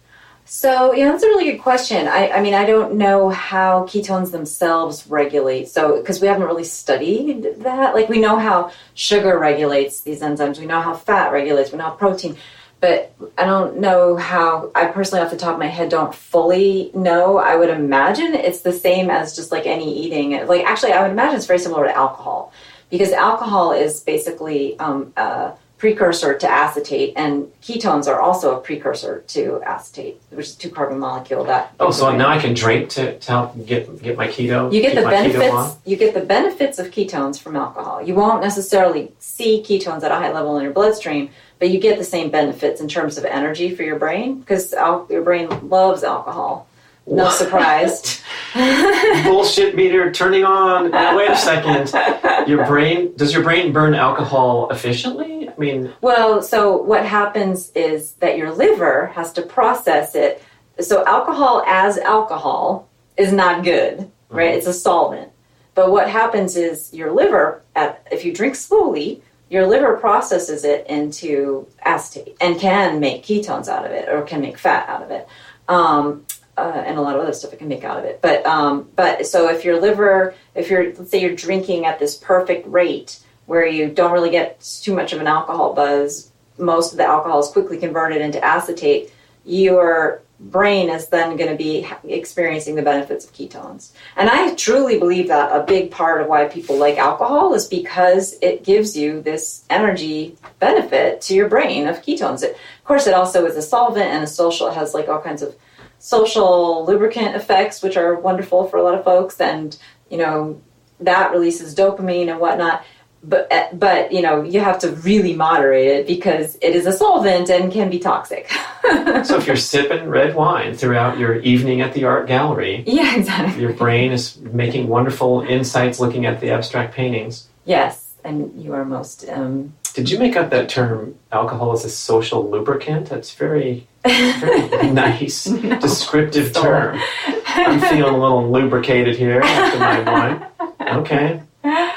So, that's a really good question. I mean, I don't know how ketones themselves regulate. So, because we haven't really studied that. Like, we know how sugar regulates these enzymes. We know how fat regulates. We know how protein. But I don't know how, I personally, off the top of my head, don't fully know. I would imagine it's the same as just like any eating. Like, actually, I would imagine it's very similar to alcohol. Because alcohol is basically precursor to acetate, and ketones are also a precursor to acetate, which is a 2-carbon molecule that. Oh, so now I can drink to help get my keto. You get the benefits. You get the benefits of ketones from alcohol. You won't necessarily see ketones at a high level in your bloodstream, but you get the same benefits in terms of energy for your brain because your brain loves alcohol. No surprise. Bullshit meter turning on. Now, wait a second. Does your brain burn alcohol efficiently? I mean, well, so what happens is that your liver has to process it. So alcohol as alcohol is not good, right? It's a solvent. But what happens is your liver, if you drink slowly, your liver processes it into acetate and can make ketones out of it or can make fat out of it. And a lot of other stuff it can make out of it. But so if let's say you're drinking at this perfect rate where you don't really get too much of an alcohol buzz, most of the alcohol is quickly converted into acetate, your brain is then going to be experiencing the benefits of ketones. And I truly believe that a big part of why people like alcohol is because it gives you this energy benefit to your brain of ketones. Of course, it also is a solvent and it has like all kinds of social lubricant effects, which are wonderful for a lot of folks, and that releases dopamine and whatnot. But you have to really moderate it because it is a solvent and can be toxic. So if you're sipping red wine throughout your evening at the art gallery, yeah, exactly, your brain is making wonderful insights looking at the abstract paintings. Yes, and you are most. Did you make up that term? Alcohol is a social lubricant. That's very nice, descriptive term. I'm feeling a little lubricated here after my wine. Okay.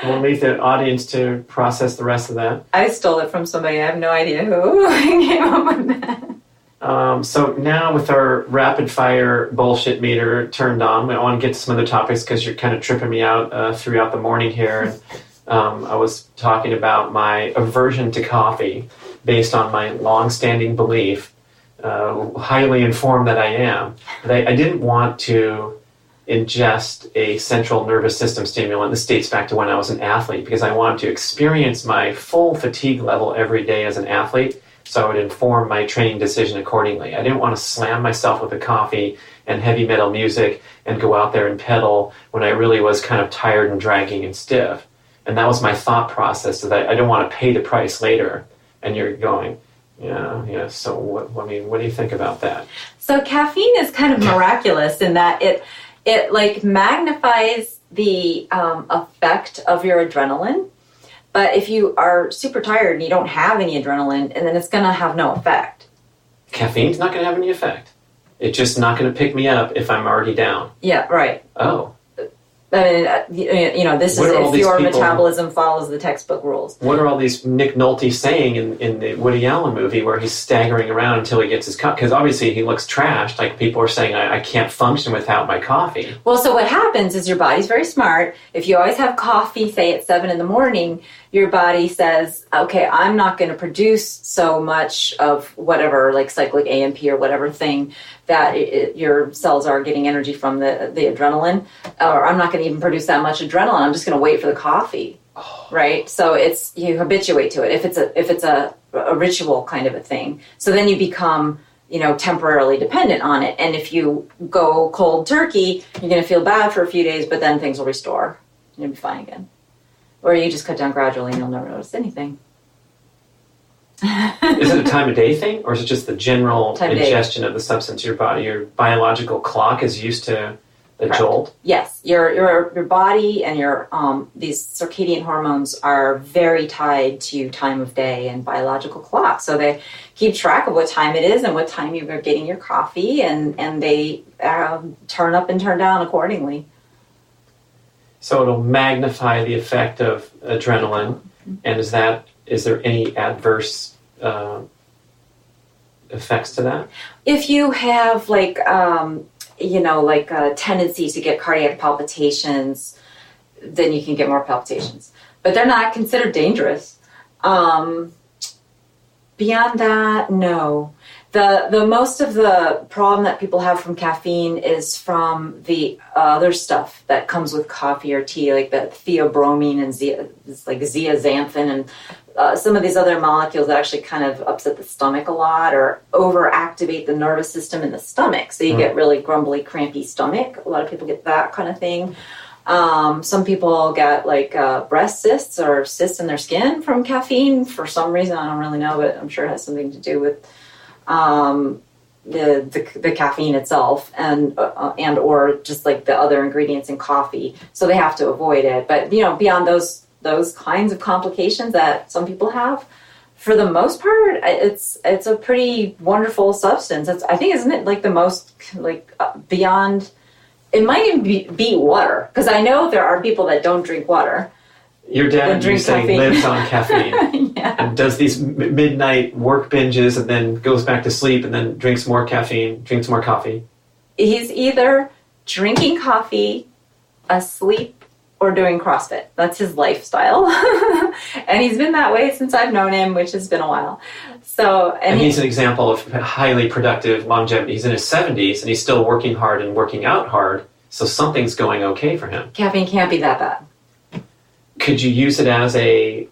We'll leave the audience to process the rest of that. I stole it from somebody. I have no idea who came up with that. So now with our rapid fire bullshit meter turned on, I want to get to some other topics because you're kind of tripping me out throughout the morning here. And I was talking about my aversion to coffee based on my long-standing belief, highly informed that I am, that I didn't want to ingest a central nervous system stimulant. This dates back to when I was an athlete because I wanted to experience my full fatigue level every day as an athlete, so I would inform my training decision accordingly. I didn't want to slam myself with a coffee and heavy metal music and go out there and pedal when I really was kind of tired and dragging and stiff. And that was my thought process, so that I don't want to pay the price later. And you're going, yeah. So what do you think about that? So caffeine is kind of miraculous in that it like magnifies the effect of your adrenaline. But if you are super tired and you don't have any adrenaline, and then it's going to have no effect. Caffeine's not going to have any effect. It's just not going to pick me up if I'm already down. Yeah, right. Oh. I mean, this is if your metabolism follows the textbook rules. What are all these Nick Nolte saying in the Woody Allen movie where he's staggering around until he gets his cup? Because obviously he looks trashed. Like people are saying, I can't function without my coffee. Well, so what happens is your body's very smart. If you always have coffee, say at 7 a.m, your body says, okay, I'm not going to produce so much of whatever, like cyclic AMP or whatever thing that your cells are getting energy from the adrenaline, or I'm not going to even produce that much adrenaline. I'm just going to wait for the coffee, right? So you habituate to it if it's a ritual kind of a thing. So then you become temporarily dependent on it. And if you go cold turkey, you're going to feel bad for a few days, but then things will restore and you'll be fine again. Or you just cut down gradually and you'll never notice anything. Is it a time of day thing, or is it just the general ingestion of the substance in your body? Your biological clock is used to the jolt? Yes. Your body and your these circadian hormones are very tied to time of day and biological clock. So they keep track of what time it is and what time you're getting your coffee, and they turn up and turn down accordingly. So it'll magnify the effect of adrenaline, and is there any adverse effects to that? If you have like a tendency to get cardiac palpitations, then you can get more palpitations. But they're not considered dangerous. Beyond that, no. The most of the problem that people have from caffeine is from the other stuff that comes with coffee or tea, like the theobromine and zeaxanthin and some of these other molecules that actually kind of upset the stomach a lot or overactivate the nervous system in the stomach. So you get really grumbly, crampy stomach. A lot of people get that kind of thing. Some people get breast cysts or cysts in their skin from caffeine for some reason. I don't really know, but I'm sure it has something to do with the caffeine itself and or just like the other ingredients in coffee. So they have to avoid it. But beyond those kinds of complications that some people have, for the most part, it's a pretty wonderful substance. I think, isn't it like the most beyond? It might even beat water, because I know there are people that don't drink water. Your dad, you say, lives on caffeine and does these midnight work binges and then goes back to sleep and then drinks more caffeine, drinks more coffee. He's either drinking coffee, asleep, or doing CrossFit. That's his lifestyle. And he's been that way since I've known him, which has been a while. And he's an example of highly productive longevity. He's in his 70s and he's still working hard and working out hard. So something's going okay for him. Caffeine can't be that bad. Could you use it as a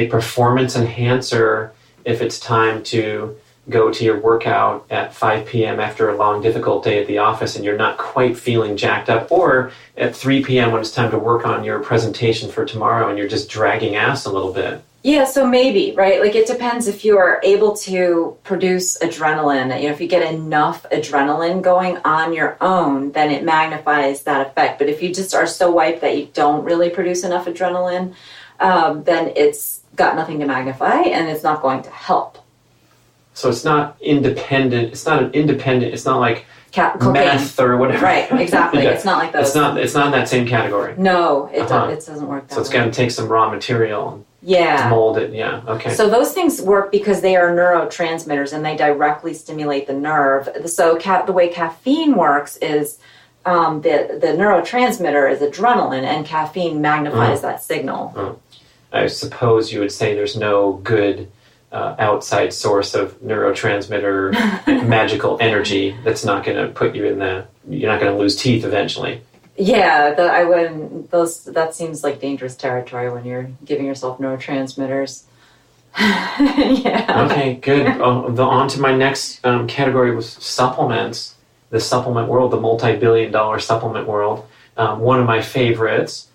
performance enhancer if it's time to go to your workout at 5 p.m. after a long, difficult day at the office and you're not quite feeling jacked up, or at 3 p.m. when it's time to work on your presentation for tomorrow and you're just dragging ass a little bit? Yeah, so maybe, right? Like it depends if you are able to produce adrenaline. If you get enough adrenaline going on your own, then it magnifies that effect. But if you just are so wiped that you don't really produce enough adrenaline, then it's got nothing to magnify and it's not going to help. So it's not independent. It's not like cocaine. Meth or whatever. Right, exactly. Yeah. It's not like those. It's not in that same category. No, it doesn't work that way. So it's got to take some raw material. mold it. Yeah, okay. So those things work because they are neurotransmitters and they directly stimulate the nerve. So the way caffeine works is the neurotransmitter is adrenaline, and caffeine magnifies that signal. I suppose you would say there's no good outside source of neurotransmitter magical energy that's not going to put you in you're not going to lose teeth eventually. Yeah, I wouldn't. That seems like dangerous territory when you're giving yourself neurotransmitters. Yeah. Okay, good. On to my next category was supplements. The supplement world, the multi-billion-dollar supplement world. One of my favorites,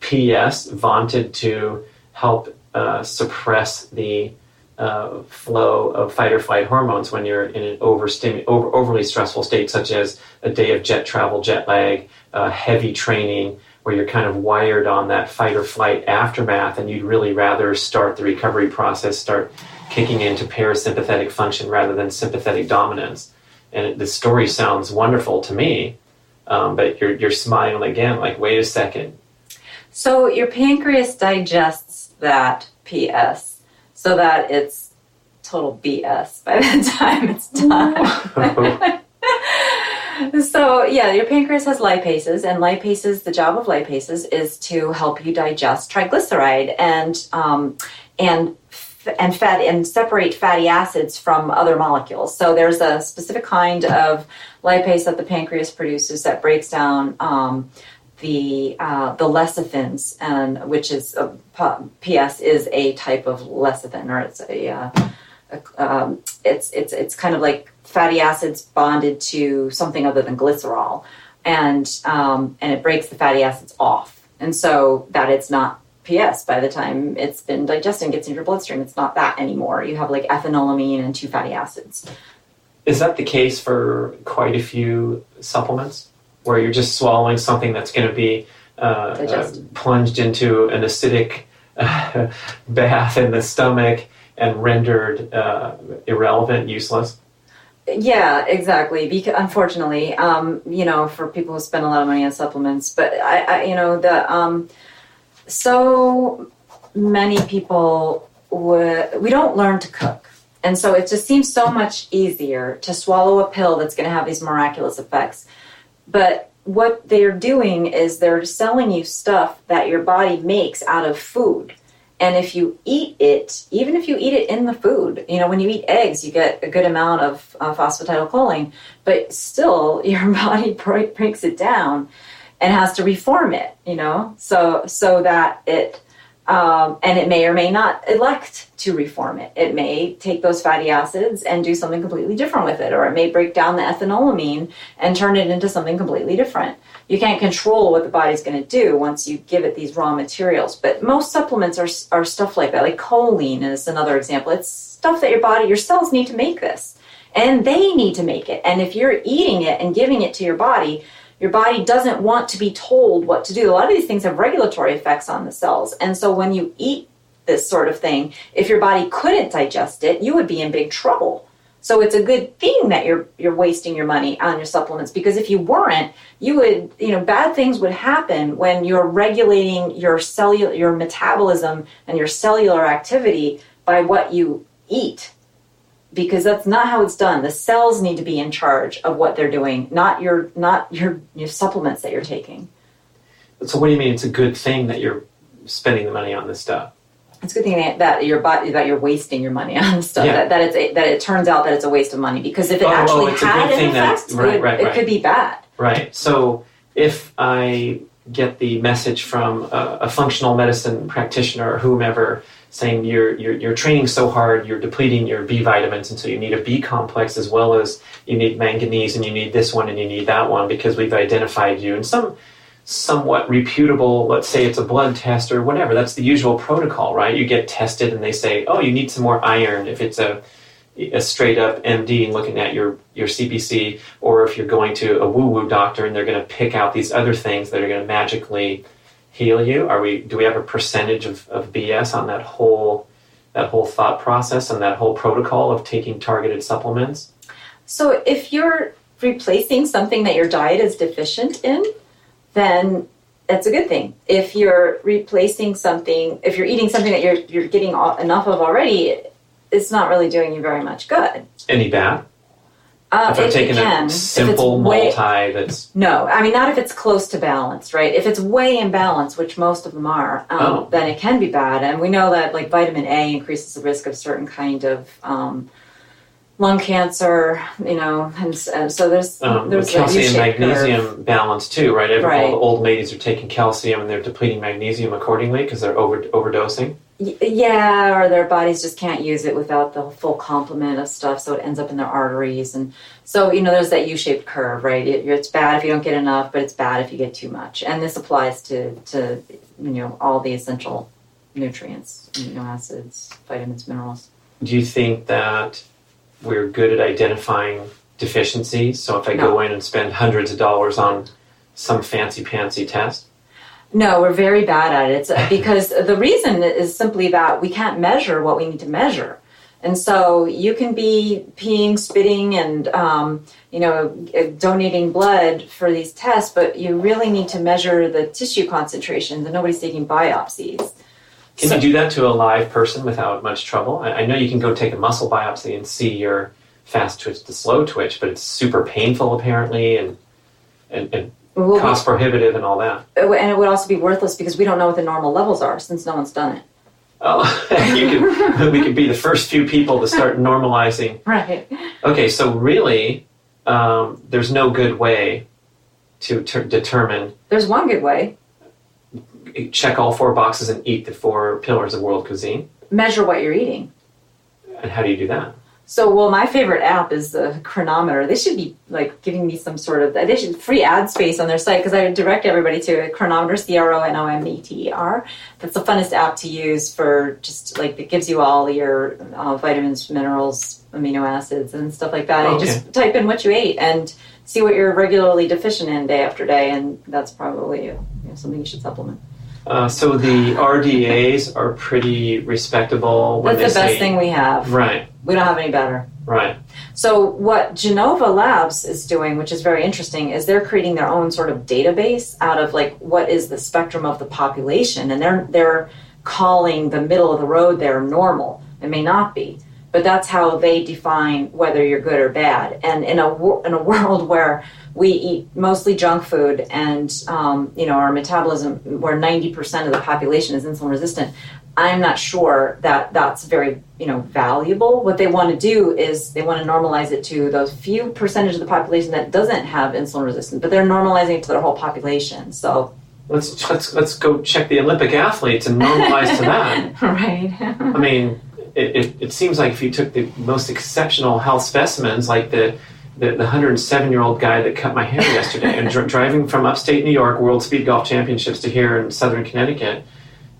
PS, vaunted to help suppress the flow of fight or flight hormones when you're in an overly stressful state, such as a day of jet travel, jet lag, heavy training, where you're kind of wired on that fight or flight aftermath, and you'd really rather start the recovery process, start kicking into parasympathetic function rather than sympathetic dominance. And the story sounds wonderful to me, but you're smiling again, like, wait a second. So your pancreas digests that PS so that it's total BS by the time it's done. So yeah, your pancreas has lipases, and the job of lipases is to help you digest triglyceride and separate fatty acids from other molecules. So there's a specific kind of lipase that the pancreas produces that breaks down the lecithins, and which is PS is a type of lecithin, or it's kind of like fatty acids bonded to something other than glycerol, and it breaks the fatty acids off, and so that it's not PS by the time it's been digested and gets into your bloodstream. It's not that anymore. You have like ethanolamine and 2 fatty acids. Is that the case for quite a few supplements, where you're just swallowing something that's going to be plunged into an acidic bath in the stomach and rendered irrelevant, useless? Yeah, exactly. Because unfortunately, for people who spend a lot of money on supplements, but so many people we don't learn to cook. And so it just seems so much easier to swallow a pill that's going to have these miraculous effects. But what they're doing is they're selling you stuff that your body makes out of food. And if you eat it, even if you eat it in the food, when you eat eggs, you get a good amount of phosphatidylcholine, but still your body breaks it down and has to reform it, so that it, and it may or may not elect to reform it. It may take those fatty acids and do something completely different with it, or it may break down the ethanolamine and turn it into something completely different. You can't control what the body's going to do once you give it these raw materials, but most supplements are stuff like that, like choline is another example. It's stuff that your cells need to make this, and they need to make it. And if you're eating it and giving it to your body doesn't want to be told what to do. A lot of these things have regulatory effects on the cells. And so when you eat this sort of thing, if your body couldn't digest it, you would be in big trouble. So it's a good thing that you're wasting your money on your supplements, because if you weren't, you would, bad things would happen when you're regulating your metabolism and your cellular activity by what you eat. Because that's not how it's done. The cells need to be in charge of what they're doing, not your supplements that you're taking. So what do you mean it's a good thing that you're spending the money on this stuff? It's a good thing that you're wasting your money on stuff. Yeah. That it turns out that it's a waste of money, because if it actually had an effect, it could be bad. Right. So if I get the message from a functional medicine practitioner or whomever saying you're training so hard, you're depleting your B vitamins, and so you need a B complex as well as you need manganese, and you need this one and you need that one because we've identified you. And some somewhat reputable, let's say it's a blood test or whatever, that's the usual protocol, right? You get tested and they say, oh, you need some more iron if it's a straight up MD looking at your CBC, or if you're going to a woo-woo doctor and they're going to pick out these other things that are going to magically heal you. Do we have a percentage of BS on that whole thought process and that whole protocol of taking targeted supplements? So if you're replacing something that your diet is deficient in, then it's a good thing. If you're replacing something, if you're eating something that you're getting enough of already, it's not really doing you very much good. Any bad? If I'm taking a simple multi that's... No, I mean, not if it's close to balance, right? If it's way imbalanced, which most of them are, then it can be bad. And we know that, like, vitamin A increases the risk of certain kind of lung cancer, and so there's calcium magnesium balance too, right? All the old ladies are taking calcium and they're depleting magnesium accordingly because they're overdosing. Yeah, or their bodies just can't use it without the full complement of stuff, so it ends up in their arteries. And so, there's that U-shaped curve, right? It's bad if you don't get enough, but it's bad if you get too much. And this applies to all the essential nutrients, amino acids, vitamins, minerals. Do you think that we're good at identifying deficiencies? So if I go in and spend hundreds of dollars on some fancy-pantsy test? No, we're very bad at it. It's because the reason is simply that we can't measure what we need to measure. And so you can be peeing, spitting, and donating blood for these tests, but you really need to measure the tissue concentrations, and nobody's taking biopsies. Can you do that to a live person without much trouble? I know you can go take a muscle biopsy and see your fast twitch to slow twitch, but it's super painful apparently and cost prohibitive and all that. And it would also be worthless because we don't know what the normal levels are since no one's done it. Oh, we could be the first few people to start normalizing. Right. Okay, so really, there's no good way to determine... There's one good way. Check all 4 boxes and eat the 4 pillars of world cuisine. Measure what you're eating. And how do you do that? So, my favorite app is the Chronometer. They should be giving me some sort of, they should free ad space on their site because I would direct everybody to a Chronometer, Chronometer. That's the funnest app to use for just it gives you all your vitamins, minerals, amino acids, and stuff like that. And you just type in what you ate and see what you're regularly deficient in day after day, and that's probably something you should supplement. So the RDAs are pretty respectable. That's the best thing we have. Right. We don't have any better. Right. So what Genova Labs is doing, which is very interesting, is they're creating their own sort of database out of what is the spectrum of the population, and they're calling the middle of the road there normal. It may not be, but that's how they define whether you're good or bad. And in a world where we eat mostly junk food and, our metabolism, where 90% of the population is insulin resistant, I'm not sure that that's very, valuable. What they want to do is they want to normalize it to those few percentage of the population that doesn't have insulin resistance, but they're normalizing it to their whole population. So let's go check the Olympic athletes and normalize to that. Right. I mean, it seems like if you took the most exceptional health specimens, like the 107-year-old guy that cut my hair yesterday, and driving from upstate New York, World Speed Golf Championships, to here in southern Connecticut,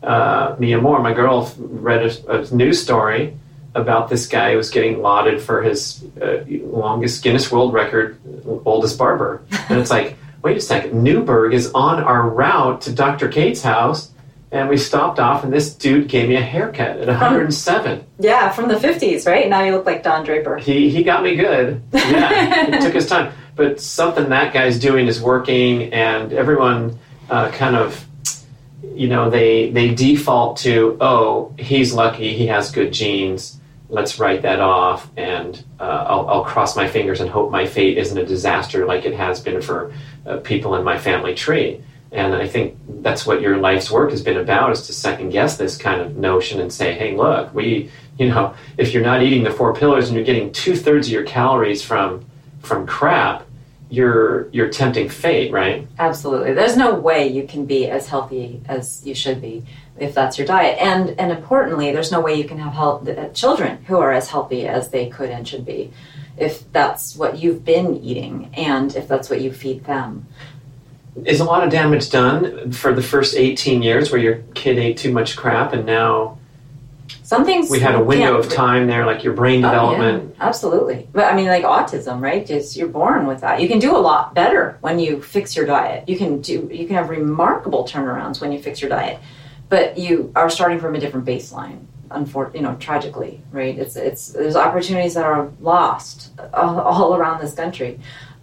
Mia Moore, my girl, read a news story about this guy who was getting lauded for his longest Guinness World Record, oldest barber. And it's like, wait a second, Newburgh is on our route to Dr. Cate's house, and we stopped off, and this dude gave me a haircut at 107. Yeah, from the 50s, right? Now you look like Don Draper. He got me good. Yeah, he took his time. But something that guy's doing is working, and everyone kind of, they default to, oh, he's lucky, he has good genes, let's write that off, and I'll cross my fingers and hope my fate isn't a disaster like it has been for people in my family tree. And I think that's what your life's work has been about, is to second guess this kind of notion and say, hey, look, if you're not eating the 4 pillars and you're getting 2/3 of your calories from crap, you're tempting fate, right? Absolutely. There's no way you can be as healthy as you should be if that's your diet. And importantly, there's no way you can have children who are as healthy as they could and should be if that's what you've been eating and if that's what you feed them. Is a lot of damage done for the first 18 years where your kid ate too much crap, and now we had a window of time there, like your brain development? Yeah, absolutely. But I mean, like autism, right? Just you're born with that. You can do a lot better when you fix your diet. You can have remarkable turnarounds when you fix your diet, but you are starting from a different baseline. Tragically, right? There's opportunities that are lost all around this country.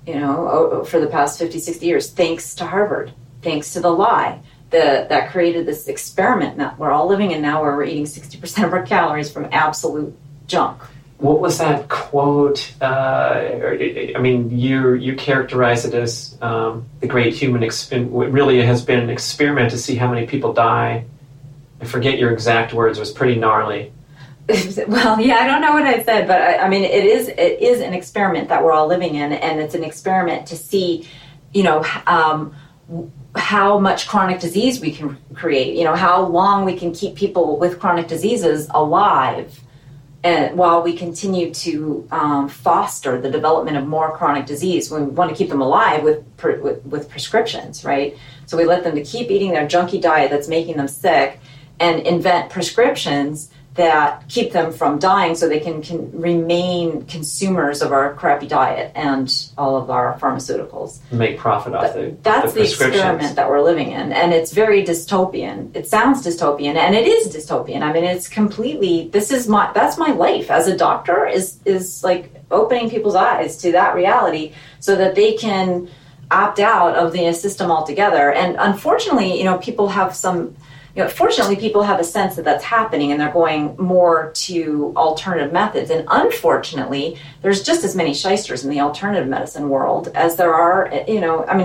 For the past 50, 60 years, thanks to Harvard. thanks to the lie that created this experiment that we're all living in now, where we're eating 60% of our calories from absolute junk. What was that quote? I mean, you characterize it as the great human experiment. It really has been an experiment to see how many people die. I forget your exact words. It was pretty gnarly. Well, yeah, I don't know what I said, but I mean, it is an experiment that we're all living in, and it's an experiment to see, how much chronic disease we can create. How long we can keep people with chronic diseases alive, and while we continue to foster the development of more chronic disease. We want to keep them alive with prescriptions, right? So we let them to keep eating their junky diet that's making them sick, and invent prescriptions that keep them from dying so they can remain consumers of our crappy diet and all of our pharmaceuticals. Make profit off That's the experiment that we're living in. And it's very dystopian. It sounds dystopian, and it is dystopian. I mean, it's completely, that's my life as a doctor, is like opening people's eyes to that reality so that they can opt out of the system altogether. And unfortunately, people have fortunately, people have a sense that that's happening, and they're going more to alternative methods. And unfortunately, there's just as many shysters in the alternative medicine world as there are,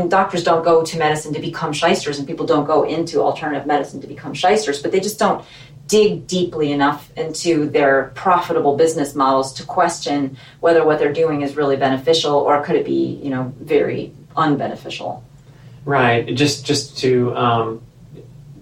doctors don't go to medicine to become shysters, and people don't go into alternative medicine to become shysters, but they just don't dig deeply enough into their profitable business models to question whether what they're doing is really beneficial, or could it be, very unbeneficial. Right.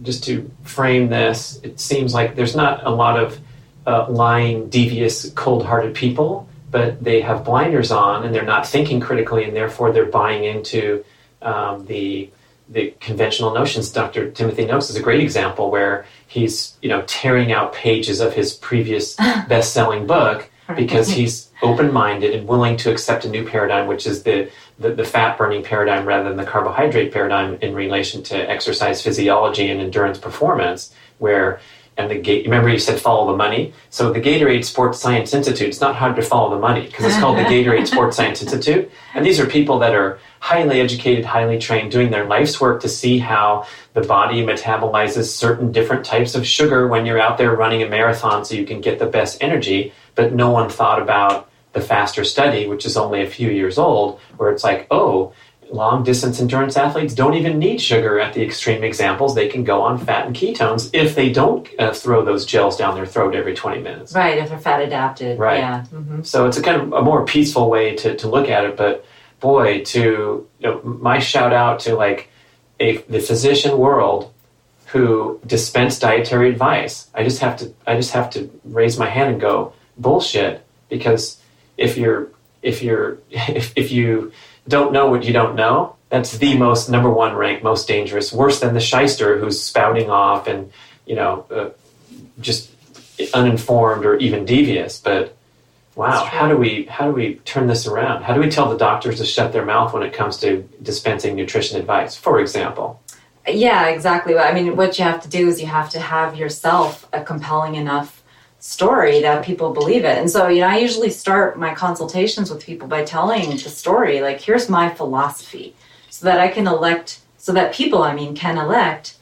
Just to frame this, it seems like there's not a lot of lying, devious, cold-hearted people, but they have blinders on and they're not thinking critically, and therefore they're buying into the conventional notions. Dr. Timothy Noakes is a great example where he's tearing out pages of his previous best-selling book because he's open-minded and willing to accept a new paradigm, which is the fat-burning paradigm rather than the carbohydrate paradigm in relation to exercise physiology and endurance performance, remember you said follow the money? So the Gatorade Sports Science Institute, it's not hard to follow the money because it's called the Gatorade Sports Science Institute. And these are people that are highly educated, highly trained, doing their life's work to see how the body metabolizes certain different types of sugar when you're out there running a marathon so you can get the best energy. But no one thought about the FASTER study, which is only a few years old, where it's like, long-distance endurance athletes don't even need sugar at the extreme examples. They can go on fat and ketones if they don't throw those gels down their throat every 20 minutes. Right, if they're fat adapted. Right. Yeah. Mm-hmm. So it's a kind of a more peaceful way to look at it. But boy, my shout out to the physician world who dispense dietary advice. I just have to raise my hand and go bullshit, because if you don't know what you don't know, that's the most number one ranked, most dangerous, worse than the shyster who's spouting off and just uninformed or even devious. But wow, how do we turn this around? How do we tell the doctors to shut their mouth when it comes to dispensing nutrition advice, for example? Yeah, exactly. I mean, what you have to do is you have to have yourself a compelling enough story that people believe it. And so, I usually start my consultations with people by telling the story, like, here's my philosophy, so that people can elect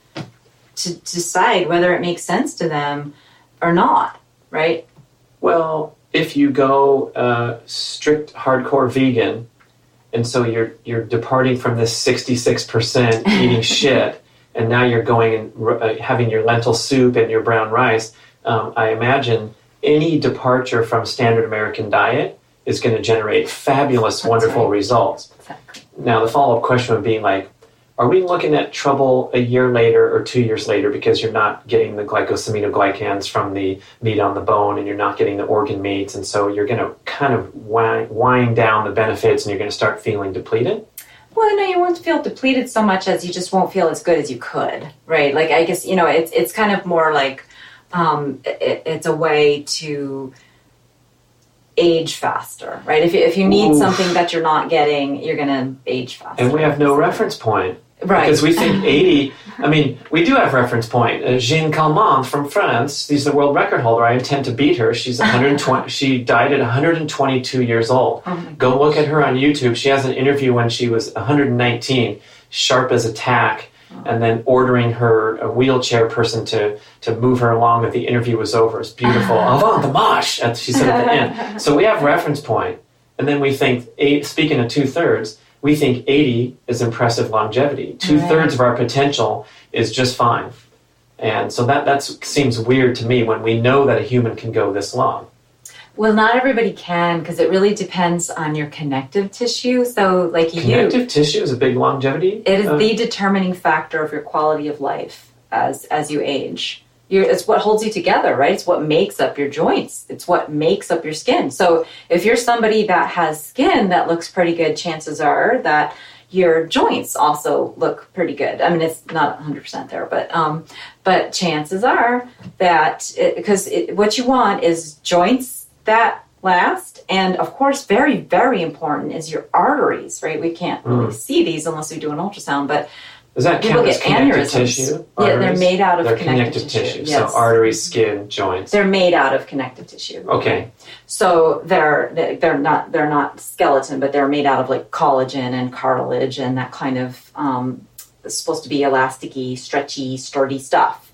to decide whether it makes sense to them or not, right? Well, if you go strict hardcore vegan, and so you're departing from this 66% eating shit, and now you're going and having your lentil soup and your brown rice, I imagine any departure from standard American diet is going to generate fabulous, wonderful results. Exactly. Now, the follow-up question would be are we looking at trouble a year later or 2 years later because you're not getting the glycosaminoglycans from the meat on the bone and you're not getting the organ meats, and so you're going to kind of wind down the benefits and you're going to start feeling depleted? Well, no, you won't feel depleted so much as you just won't feel as good as you could, right? Like, I guess, it's kind of more like it's a way to age faster, right? If you need something that you're not getting, you're going to age faster. And we have no reference point. Right. Because we think 80, we do have reference point. Jeanne Calment from France, she's the world record holder. I intend to beat her. She's 120. She died at 122 years old. Go look at her on YouTube. She has an interview when she was 119, sharp as a tack, and then ordering her a wheelchair person to move her along if the interview was over. It's beautiful. Avant the mosh, as she said at the end. So we have reference point, and then we think, speaking of 2/3, we think 80 is impressive longevity. 2/3 of our potential is just fine. And so that seems weird to me when we know that a human can go this long. Well, not everybody can, because it really depends on your connective tissue. So, like connective tissue is a big longevity? It is the determining factor of your quality of life as you age. It's what holds you together, right? It's what makes up your joints. It's what makes up your skin. So if you're somebody that has skin that looks pretty good, chances are that your joints also look pretty good. I mean, it's not 100% there, but chances are that what you want is joints that last, and of course, very, very important is your arteries, right? We can't really see these unless we do an ultrasound, but does that people count as get connective aneurysms. Tissue? Yeah, they're made out of connective tissue. Yes. So arteries, skin, joints. They're made out of connective tissue. Okay. So they're not skeleton, but they're made out of like collagen and cartilage and that kind of it's supposed to be elasticy, stretchy, sturdy stuff.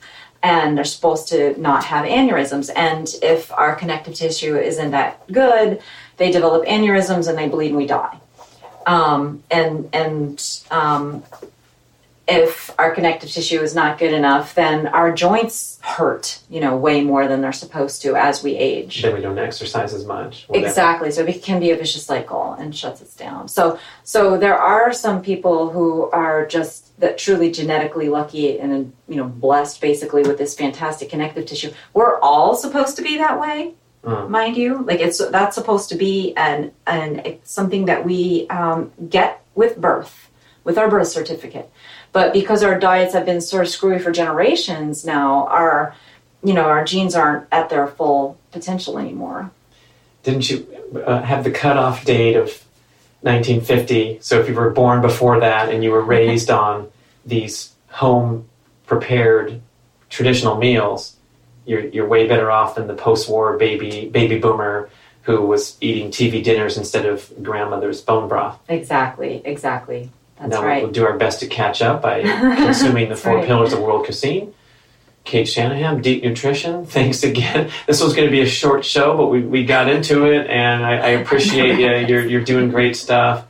And they're supposed to not have aneurysms. And if our connective tissue isn't that good, they develop aneurysms and they bleed and we die. If our connective tissue is not good enough, then our joints hurt, way more than they're supposed to as we age. Then we don't exercise as much. Exactly. So it can be a vicious cycle and shuts us down. So there are some people who are just that truly genetically lucky and, blessed basically with this fantastic connective tissue. We're all supposed to be that way, mind you. Like that's supposed to be something that we get with birth, with our birth certificate. But because our diets have been sort of screwy for generations now, our genes aren't at their full potential anymore. Didn't you have the cutoff date of 1950? So if you were born before that and you were raised on these home-prepared traditional meals, you're way better off than the post-war baby boomer who was eating TV dinners instead of grandmother's bone broth. Exactly. That's now right. We'll do our best to catch up by consuming the four pillars of world cuisine. Cate Shanahan, Deep Nutrition, thanks again. This was going to be a short show, but we got into it, and I appreciate you. You're doing great stuff.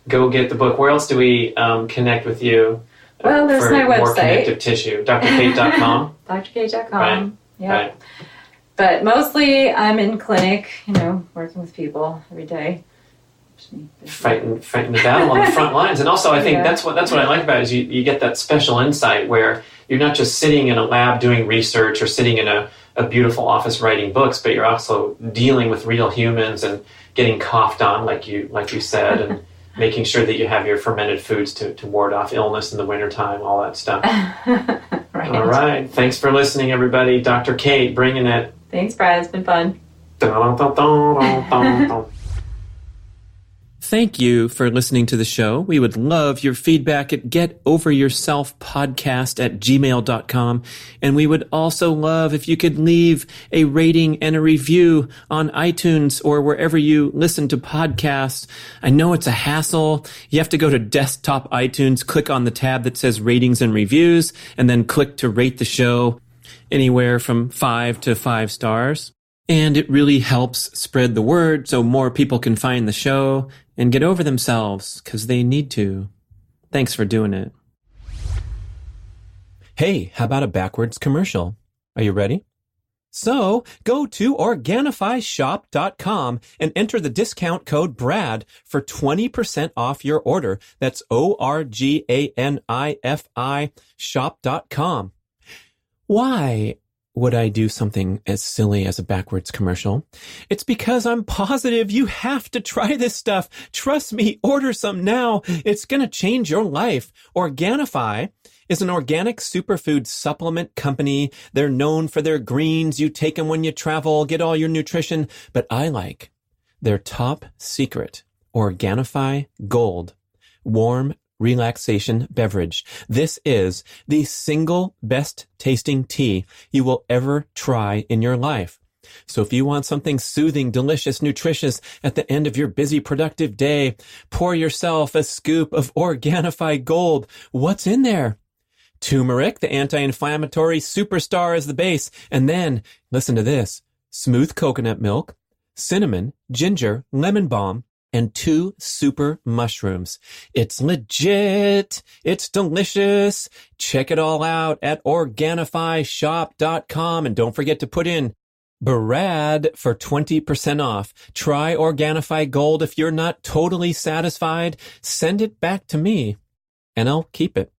Go get the book. Where else do we connect with you? Well, there's for my website. More connective tissue. drcate.com. drcate.com. Right. Yeah. Right. But mostly I'm in clinic, working with people every day. Fighting the battle on the front lines. And also I think that's what I like about it is you get that special insight where you're not just sitting in a lab doing research or sitting in a beautiful office writing books, but you're also dealing with real humans and getting coughed on, like you said, and making sure that you have your fermented foods to ward off illness in the wintertime, all that stuff. Right. All right. Thanks for listening, everybody. Dr. Cate, bringing it. Thanks, Brad. It's been fun. Thank you for listening to the show. We would love your feedback at getoveryourselfpodcast@gmail.com. And we would also love if you could leave a rating and a review on iTunes or wherever you listen to podcasts. I know it's a hassle. You have to go to desktop iTunes, click on the tab that says ratings and reviews, and then click to rate the show anywhere from 5 to 5 stars. And it really helps spread the word so more people can find the show and get over themselves, because they need to. Thanks for doing it. Hey, how about a backwards commercial? Are you ready? So, go to Organifishop.com and enter the discount code BRAD for 20% off your order. That's ORGANIFI shop.com. Why would I do something as silly as a backwards commercial? It's because I'm positive you have to try this stuff. Trust me, order some now. It's going to change your life. Organifi is an organic superfood supplement company. They're known for their greens. You take them when you travel, get all your nutrition. But I like their top secret, Organifi Gold, warm relaxation beverage. This is the single best tasting tea you will ever try in your life. So if you want something soothing, delicious, nutritious at the end of your busy, productive day, pour yourself a scoop of Organifi Gold. What's in there? Turmeric, the anti-inflammatory superstar, is the base. And then, listen to this, smooth coconut milk, cinnamon, ginger, lemon balm, and 2 super mushrooms. It's legit. It's delicious. Check it all out at Organifishop.com. And don't forget to put in Brad for 20% off. Try Organifi Gold. If you're not totally satisfied, send it back to me and I'll keep it.